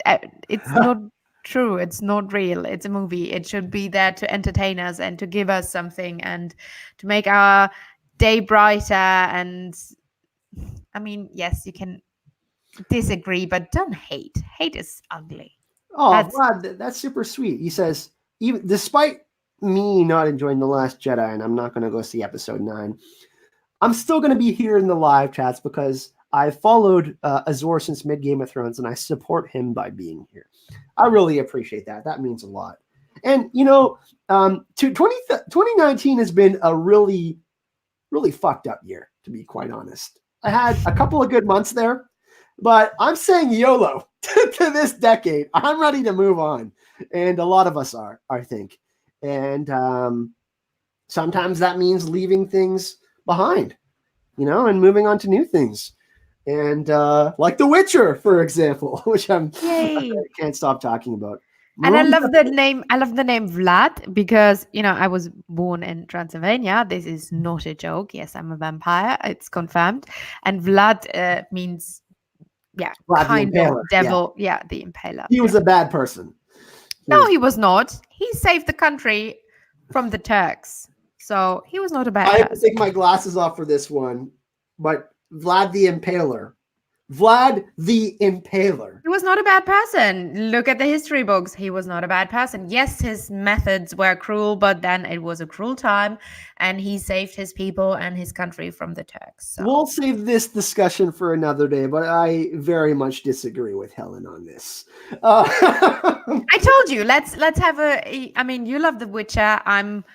it's not true, it's not real, it's a movie. It should be there to entertain us and to give us something and to make our day brighter. And I mean, yes, you can disagree, but don't hate is ugly. Oh, That's Vlad, that's super sweet. He says, even despite me not enjoying The Last Jedi, and I'm not going to go see Episode 9, I'm still going to be here in the live chats because I've followed Azor since mid Game of Thrones, and I support him by being here. I really appreciate that. That means a lot. And, 2019 has been a really, really fucked up year, to be quite honest. I had a couple of good months there, but I'm saying YOLO to this decade. I'm ready to move on. And a lot of us are, I think. And sometimes that means leaving things behind, and moving on to new things. And like The Witcher, for example, which I yay. can't stop talking about. And I Movies love the name. I love the name Vlad because I was born in Transylvania. This is not a joke. Yes, I'm a vampire. It's confirmed. And Vlad means, yeah, Vlad the kind of Impaler. Yeah. devil. Yeah, the impaler. He was Yeah. a bad person. No, he was not. He saved the country from the Turks, so he was not a bad I have to person. take my glasses off for this one, but Vlad the Impaler. Vlad the Impaler. He was not a bad person. Look at the history books. He was not a bad person. Yes, his methods were cruel, but then it was a cruel time, and he saved his people and his country from the Turks. So. We'll save this discussion for another day, but I very much disagree with Helen on this. I told you, let's have I mean, you love The Witcher. I'm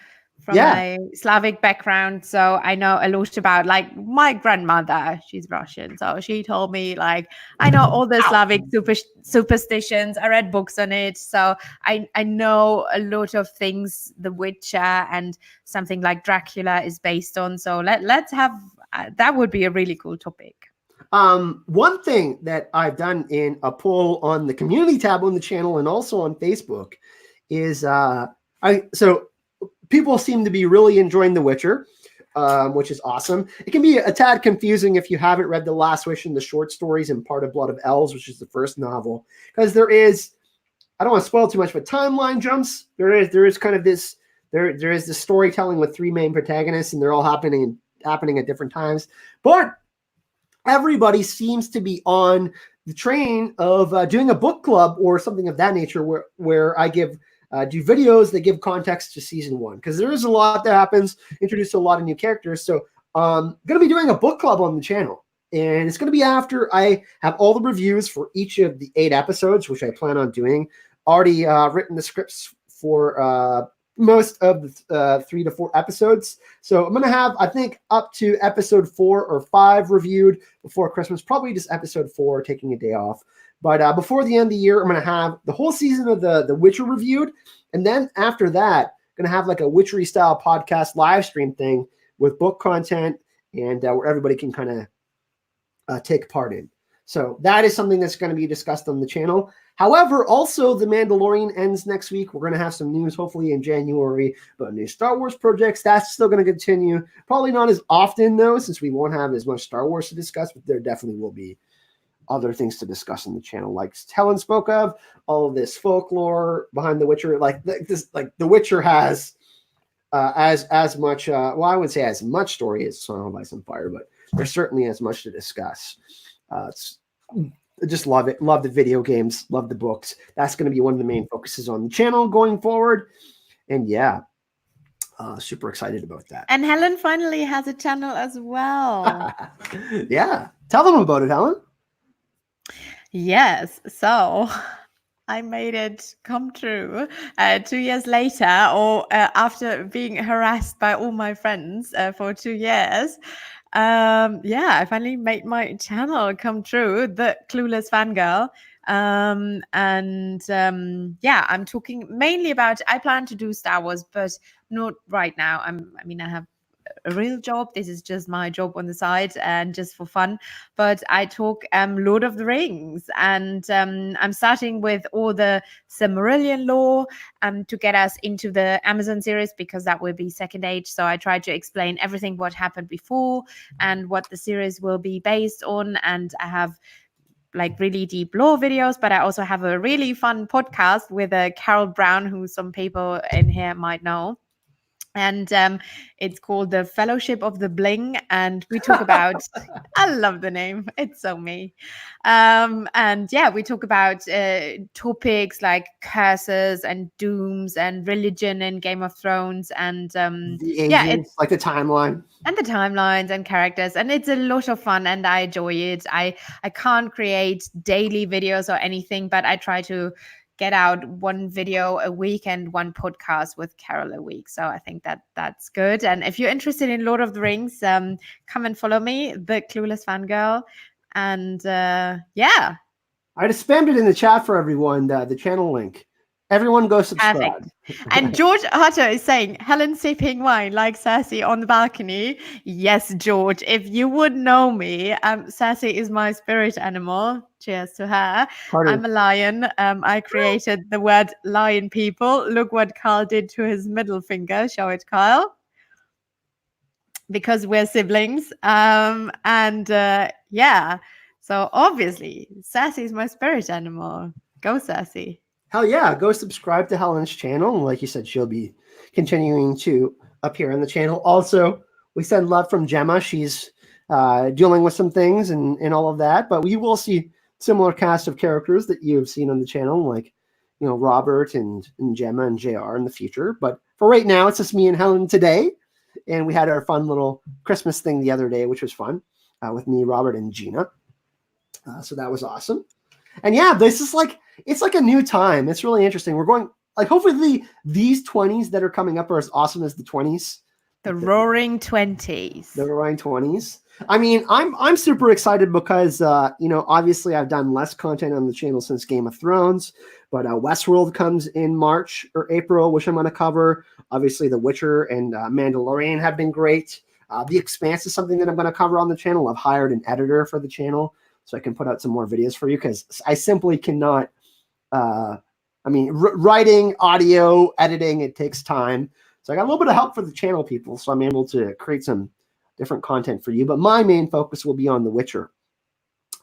from a Slavic background, so I know a lot about, like, my grandmother. She's Russian, so she told me, like, I know all the Slavic superstitions. I read books on it, so I know a lot of things The Witcher and something like Dracula is based on. So let's have that would be a really cool topic. One thing that I've done in a poll on the community tab on the channel and also on Facebook is so people seem to be really enjoying The Witcher, which is awesome. It can be a tad confusing if you haven't read The Last Wish and the short stories and Part of Blood of Elves, which is the first novel, because there is, I don't want to spoil too much, but timeline jumps. There is kind of this, there is this storytelling with three main protagonists, and they're all happening at different times. But everybody seems to be on the train of doing a book club or something of that nature, where I do videos that give context to season 1, because there is a lot that happens, introduce a lot of new characters. So I'm going to be doing a book club on the channel, and it's going to be after I have all the reviews for each of the 8 episodes, which I plan on doing. Already written the scripts for most of the 3 to 4 episodes. So I'm going to have, I think, up to episode 4 or 5 reviewed before Christmas, probably just episode 4, taking a day off. But before the end of the year, I'm going to have the whole season of the Witcher reviewed. And then after that, I'm going to have like a Witchery style podcast live stream thing with book content and where everybody can kind of take part in. So that is something that's going to be discussed on the channel. However, also The Mandalorian ends next week. We're going to have some news, hopefully in January, about new Star Wars projects. That's still going to continue. Probably not as often, though, since we won't have as much Star Wars to discuss, but there definitely will be other things to discuss on the channel, like Helen spoke of, all of this folklore behind The Witcher. Like The Witcher has as much, well, I wouldn't say as much story as Song of Ice and Fire, but there's certainly as much to discuss. I just love it. Love the video games. Love the books. That's going to be one of the main focuses on the channel going forward. And yeah, Super excited about that. And Helen finally has a channel as well. Yeah. Tell them about it, Helen. Yes, so I made it come true 2 years later, or after being harassed by all my friends for 2 years. I finally made my channel come true, the Clueless Fangirl. I'm talking mainly about, I plan to do Star Wars, but not right now. I have a real job. This is just my job on the side and just for fun. But I talk Lord of the Rings, and I'm starting with all the Silmarillion lore to get us into the Amazon series, because that will be second age. So I try to explain everything what happened before and what the series will be based on. And I have like really deep lore videos, but I also have a really fun podcast with Carol Brown, who some people in here might know. And it's called the Fellowship of the Bling, and we talk about I love the name, it's so me. We talk about topics like curses and dooms and religion in Game of Thrones, and The ages, like the timeline. and the timelines and characters, and it's a lot of fun and I enjoy it. I can't create daily videos or anything, but I try to get out one video a week and one podcast with Carol a week. So I think that's good. And if you're interested in Lord of the Rings, come and follow me, the Clueless Fangirl. And I just spammed it in the chat for everyone, the channel link. Everyone go subscribe. Perfect. And George Hutter is saying, Helen sipping wine like Cersei on the balcony. Yes, George, if you would know me, Cersei is my spirit animal. Cheers to her. Carter. I'm a lion. I created the word lion people. Look what Kyle did to his middle finger. Show it, Kyle. Because we're siblings. So obviously, Cersei is my spirit animal. Go, Cersei. Hell yeah, go subscribe to Helen's channel. Like you said, she'll be continuing to appear on the channel. Also, we send love from Gemma. She's dealing with some things and all of that, but we will see similar cast of characters that you've seen on the channel, like, you know, Robert and Gemma and JR in the future. But for right now, it's just me and Helen today. And we had our fun little Christmas thing the other day, which was fun, with me, Robert, and Gina. So that was awesome. And yeah, this is like, it's like a new time. It's really interesting. We're going, like, hopefully these 20s that are coming up are as awesome as the 20s. The roaring 20s. The roaring 20s. I mean, I'm super excited because, obviously I've done less content on the channel since Game of Thrones, but Westworld comes in March or April, which I'm going to cover. Obviously, The Witcher and Mandalorian have been great. The Expanse is something that I'm going to cover on the channel. I've hired an editor for the channel so I can put out some more videos for you, because I simply cannot. Writing, audio, editing, it takes time. So I got a little bit of help for the channel people, so I'm able to create some different content for you. But my main focus will be on The Witcher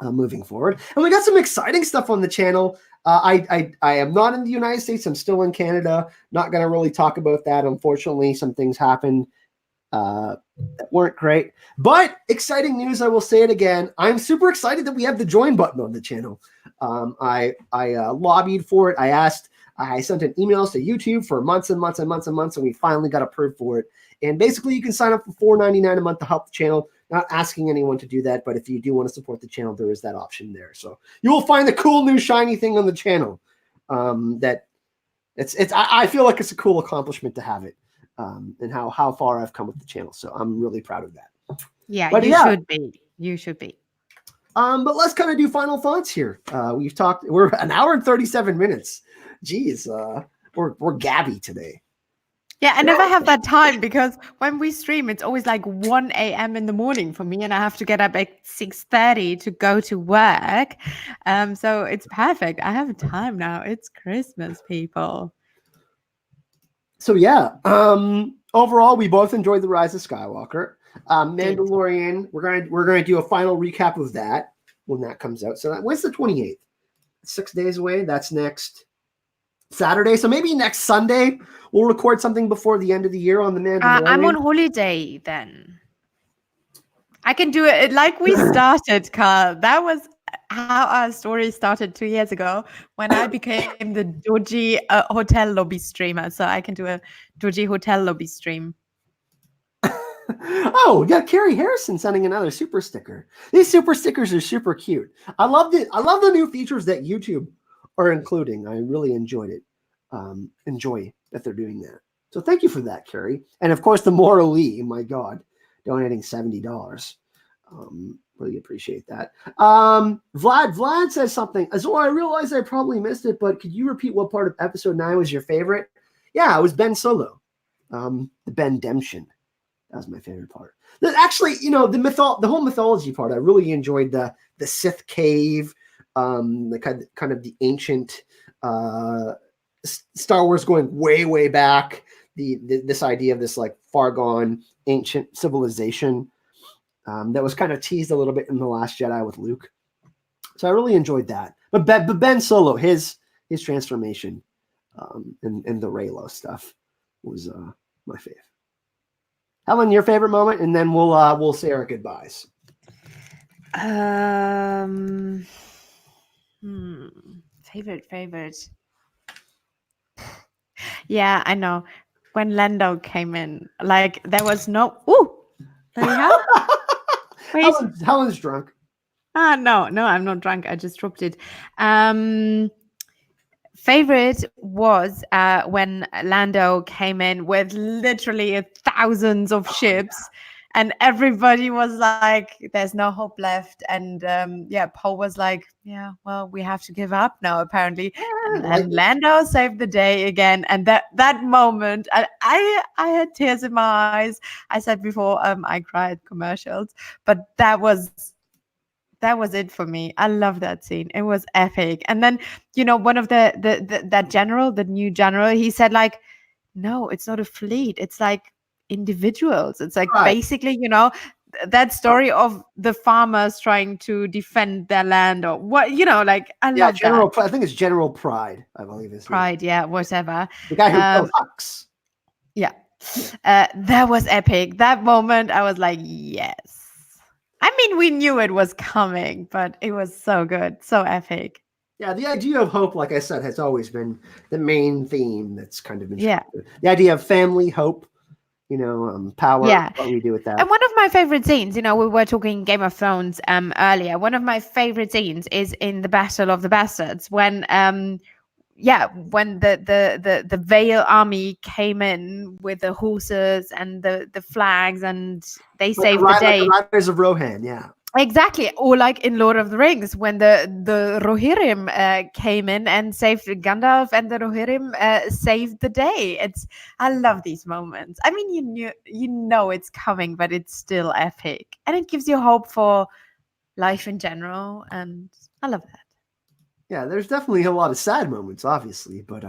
moving forward. And we got some exciting stuff on the channel. I am not in the United States. I'm still in Canada. Not going to really talk about that. Unfortunately, some things happened that weren't great. But exciting news, I will say it again. I'm super excited that we have the join button on the channel. I lobbied for it. I sent an emails to YouTube for months and months and months and months, and we finally got approved for it. And basically, you can sign up for $4.99 a month to help the channel. Not asking anyone to do that, but if you do want to support the channel, there is that option there. So you will find the cool new shiny thing on the channel. I feel like it's a cool accomplishment to have it, and how far I've come with the channel. So I'm really proud of that. Yeah, but should be. You should be. But let's kind of do final thoughts here. We're an hour and 37 minutes. Jeez, we're gabby today. Yeah, I never have that time, because when we stream, it's always like 1 a.m. in the morning for me, and I have to get up at 6:30 to go to work. So it's perfect. I have time now. It's Christmas, people. So yeah, overall, we both enjoyed The Rise of Skywalker. Mandalorian, we're gonna do a final recap of that when that comes out. So when's the 28th? 6 days away. That's next Saturday. So maybe next Sunday we'll record something before the end of the year on the Mandalorian. I'm on holiday then. I can do it like we started, Carl. That was how our story started 2 years ago when I became the dodgy hotel lobby streamer. So I can do a dodgy hotel lobby stream. Oh, yeah, Carrie Harrison sending another super sticker. These super stickers are super cute. I loved it. I love the new features that YouTube are including. I really enjoyed it. Enjoy that they're doing that. So thank you for that, Carrie. And of course, the Mora Lee, my God, donating $70. Really appreciate that. Vlad says something. Azor, I realize I probably missed it, but could you repeat what part of episode 9 was your favorite? Yeah, it was Ben Solo. The Ben-demption. That was my favorite part. Actually, you know, the whole mythology part, I really enjoyed the Sith cave, the kind of the ancient Star Wars going way back. This idea of this like far gone ancient civilization that was kind of teased a little bit in The Last Jedi with Luke. So I really enjoyed that. But Ben Solo, his transformation and the Reylo stuff was my favorite. Helen, your favorite moment, and then we'll say our goodbyes. Favorite. Yeah, I know. When Lando came in, like there was no. Ooh, there you go. Wait. Helen's drunk. No, I'm not drunk. I just dropped it. Favorite was when Lando came in with literally thousands of ships, and everybody was like, "There's no hope left." And Poe was like, "Yeah, well, we have to give up now, apparently." And Lando saved the day again. And that moment, I had tears in my eyes. I said before, I cried commercials, but that was it for me. I love that scene. It was epic. And then, you know, one of that general, the new general, he said like, no, it's not a fleet. It's like individuals. It's like basically, you know, that story of the farmers trying to defend their land or what, you know, like I love General. that. I think it's General Pride, I believe is Pride, yeah, whatever. the guy who killed Hux. Yeah. That was epic. That moment, I was like, yes. I mean, we knew it was coming, but it was so good, so epic. Yeah, the idea of hope, like I said, has always been the main theme that's kind of been the idea of family, hope, you know, power, what we do with that. And one of my favorite scenes, you know, we were talking Game of Thrones earlier. One of my favorite scenes is in the Battle of the Bastards when when the Vale army came in with the horses and the flags and they saved the day. Like the Riders of Rohan, yeah. Exactly. Or like in Lord of the Rings when the Rohirrim came in and saved Gandalf and the Rohirrim saved the day. I love these moments. I mean, you know it's coming, but it's still epic. And it gives you hope for life in general. And I love that. Yeah, there's definitely a lot of sad moments, obviously, but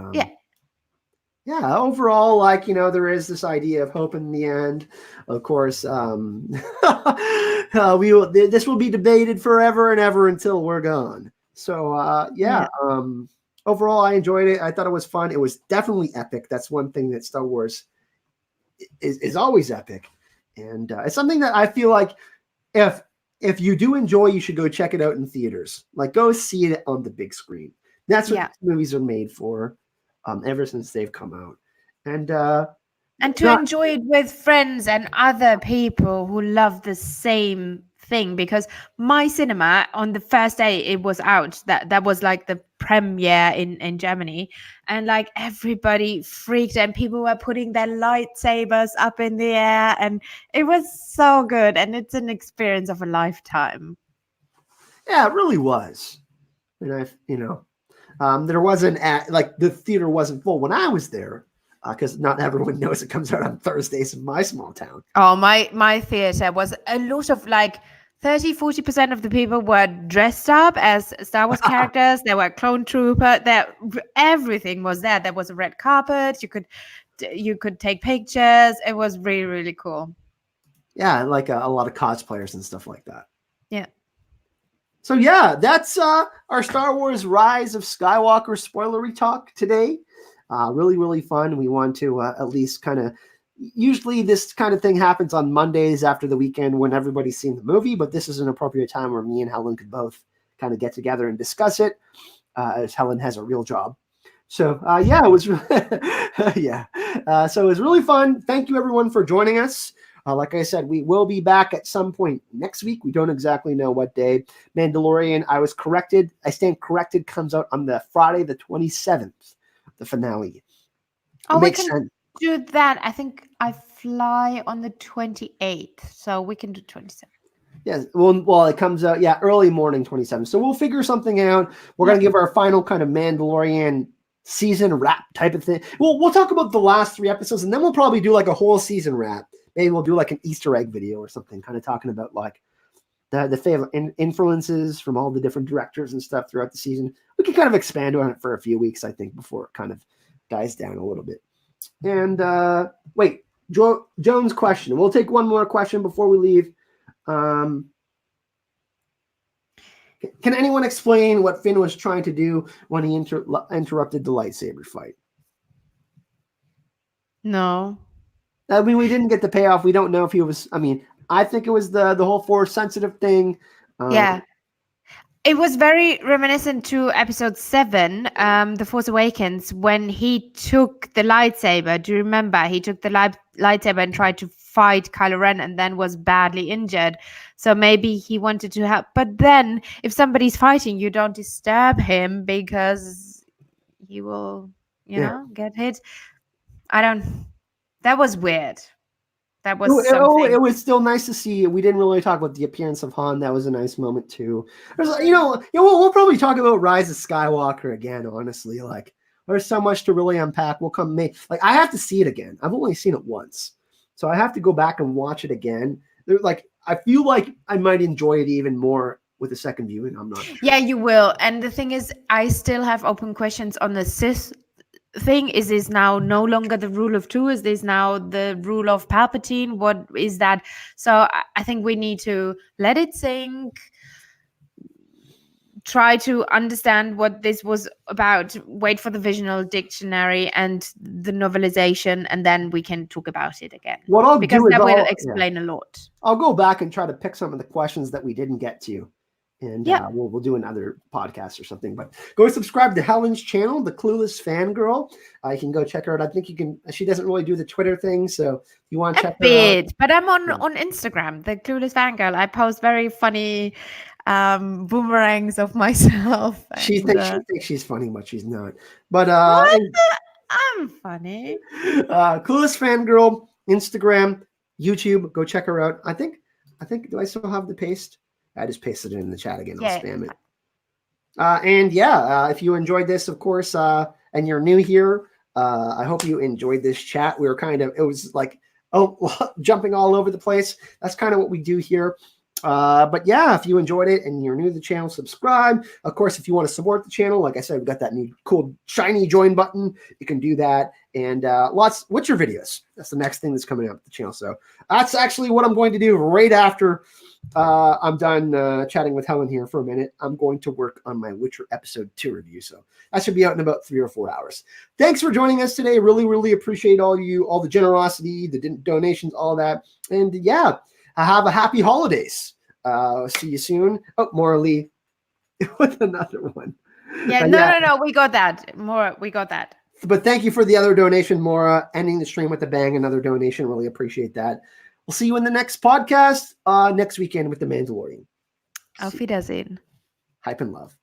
yeah, overall, like, you know, there is this idea of hope in the end. Of course, this will be debated forever and ever until we're gone. So overall, I enjoyed it. I thought it was fun. It was definitely epic. That's one thing that Star Wars is always epic, and it's something that I feel like if you do enjoy, you should go check it out in theaters. Like, go see it on the big screen. That's what these movies are made for. Ever since they've come out, and to enjoy it with friends and other people who love the same thing. Because my cinema on the first day it was out, that was like the premiere in Germany, and like everybody freaked and people were putting their lightsabers up in the air, and it was so good, and it's an experience of a lifetime. Yeah, it really was, and there wasn't like the theater wasn't full when I was there because not everyone knows it comes out on Thursdays in my small town. Oh, my theater was a lot of like 30-40% of the people were dressed up as Star Wars characters. There were clone trooper. Everything was there. There was a red carpet. You could take pictures. It was really, really cool. Yeah, like a lot of cosplayers and stuff like that. Yeah. So yeah, that's our Star Wars Rise of Skywalker spoilery talk today. Really, really fun. We want to at least kind of, usually this kind of thing happens on Mondays after the weekend when everybody's seen the movie, but this is an appropriate time where me and Helen could both kind of get together and discuss it, as Helen has a real job. So yeah, it was yeah. So it was really fun. Thank you everyone for joining us. Like I said, we will be back at some point next week. We don't exactly know what day. Mandalorian, I was corrected. I stand corrected. Comes out on the Friday, the 27th, the finale. Oh, It we makes can sense. do that. I think I fly on the 28th, so we can do 27th. Yes. Well, it comes out, early morning 27th. So we'll figure something out. We're going to give our final kind of Mandalorian season wrap type of thing. We'll talk about the last 3 episodes, and then we'll probably do like a whole season wrap. Maybe we'll do like an Easter egg video or something, kind of talking about like the favorite influences from all the different directors and stuff throughout the season. We can kind of expand on it for a few weeks, I think, before it kind of dies down a little bit. And wait, Joan's question. We'll take one more question before we leave. Can anyone explain what Finn was trying to do when he interrupted the lightsaber fight? No. I mean, we didn't get the payoff. We don't know if he was. I mean, I think it was the whole Force sensitive thing. Yeah. It was very reminiscent to episode 7, The Force Awakens, when he took the lightsaber. Do you remember? He took the lightsaber and tried to fight Kylo Ren and then was badly injured. So maybe he wanted to help. But then if somebody's fighting, you don't disturb him because he will, get hit. That was weird. That was something. It was still nice to see. We didn't really talk about the appearance of Han. That was a nice moment too. There's, we'll probably talk about Rise of Skywalker again. Honestly, like there's so much to really unpack. We'll come May. Like I have to see it again. I've only seen it once, so I have to go back and watch it again. I feel like I might enjoy it even more with a second viewing. I'm not sure. Yeah, you will. And the thing is, I still have open questions on the Sith thing. Is this now no longer the rule of 2? Is this now the rule of Palpatine? What is that? So I think we need to let it sink, try to understand what this was about, wait for the visual dictionary and the novelization, and then we can talk about it again. What I'll because do is that will explain a lot. I'll go back and try to pick some of the questions that we didn't get to. And we'll do another podcast or something. But go subscribe to Helen's channel, the Clueless Fangirl. You can go check her out. I think you can. She doesn't really do the Twitter thing, so if you want to check her out. But I'm on Instagram, the Clueless Fangirl. I post very funny boomerangs of myself. She thinks she's funny, but she's not. But I'm funny. Clueless Fangirl, Instagram, YouTube. Go check her out. I think. Do I still have the paste? I just pasted it in the chat again. I'll spam it. If you enjoyed this, of course, and you're new here, I hope you enjoyed this chat. We were it was like, jumping all over the place. That's kind of what we do here. But yeah, if you enjoyed it and you're new to the channel, subscribe. Of course, if you want to support the channel, like I said, we've got that new cool shiny join button. You can do that. And what's your videos? That's the next thing that's coming up with the channel. So that's actually what I'm going to do right after I'm done chatting with Helen here for a minute. I'm going to work on my Witcher episode 2 review. So that should be out in about 3 or 4 hours. Thanks for joining us today. Really, really appreciate all the generosity, the donations, all that. And have a happy holidays. See you soon. Oh, Maura Lee with another one. Yeah, no. We got that. We got that. But thank you for the other donation, Maura. Ending the stream with a bang. Another donation. Really appreciate that. We'll see you in the next podcast next weekend with The Mandalorian. Auf Wiedersehen. Hype and love.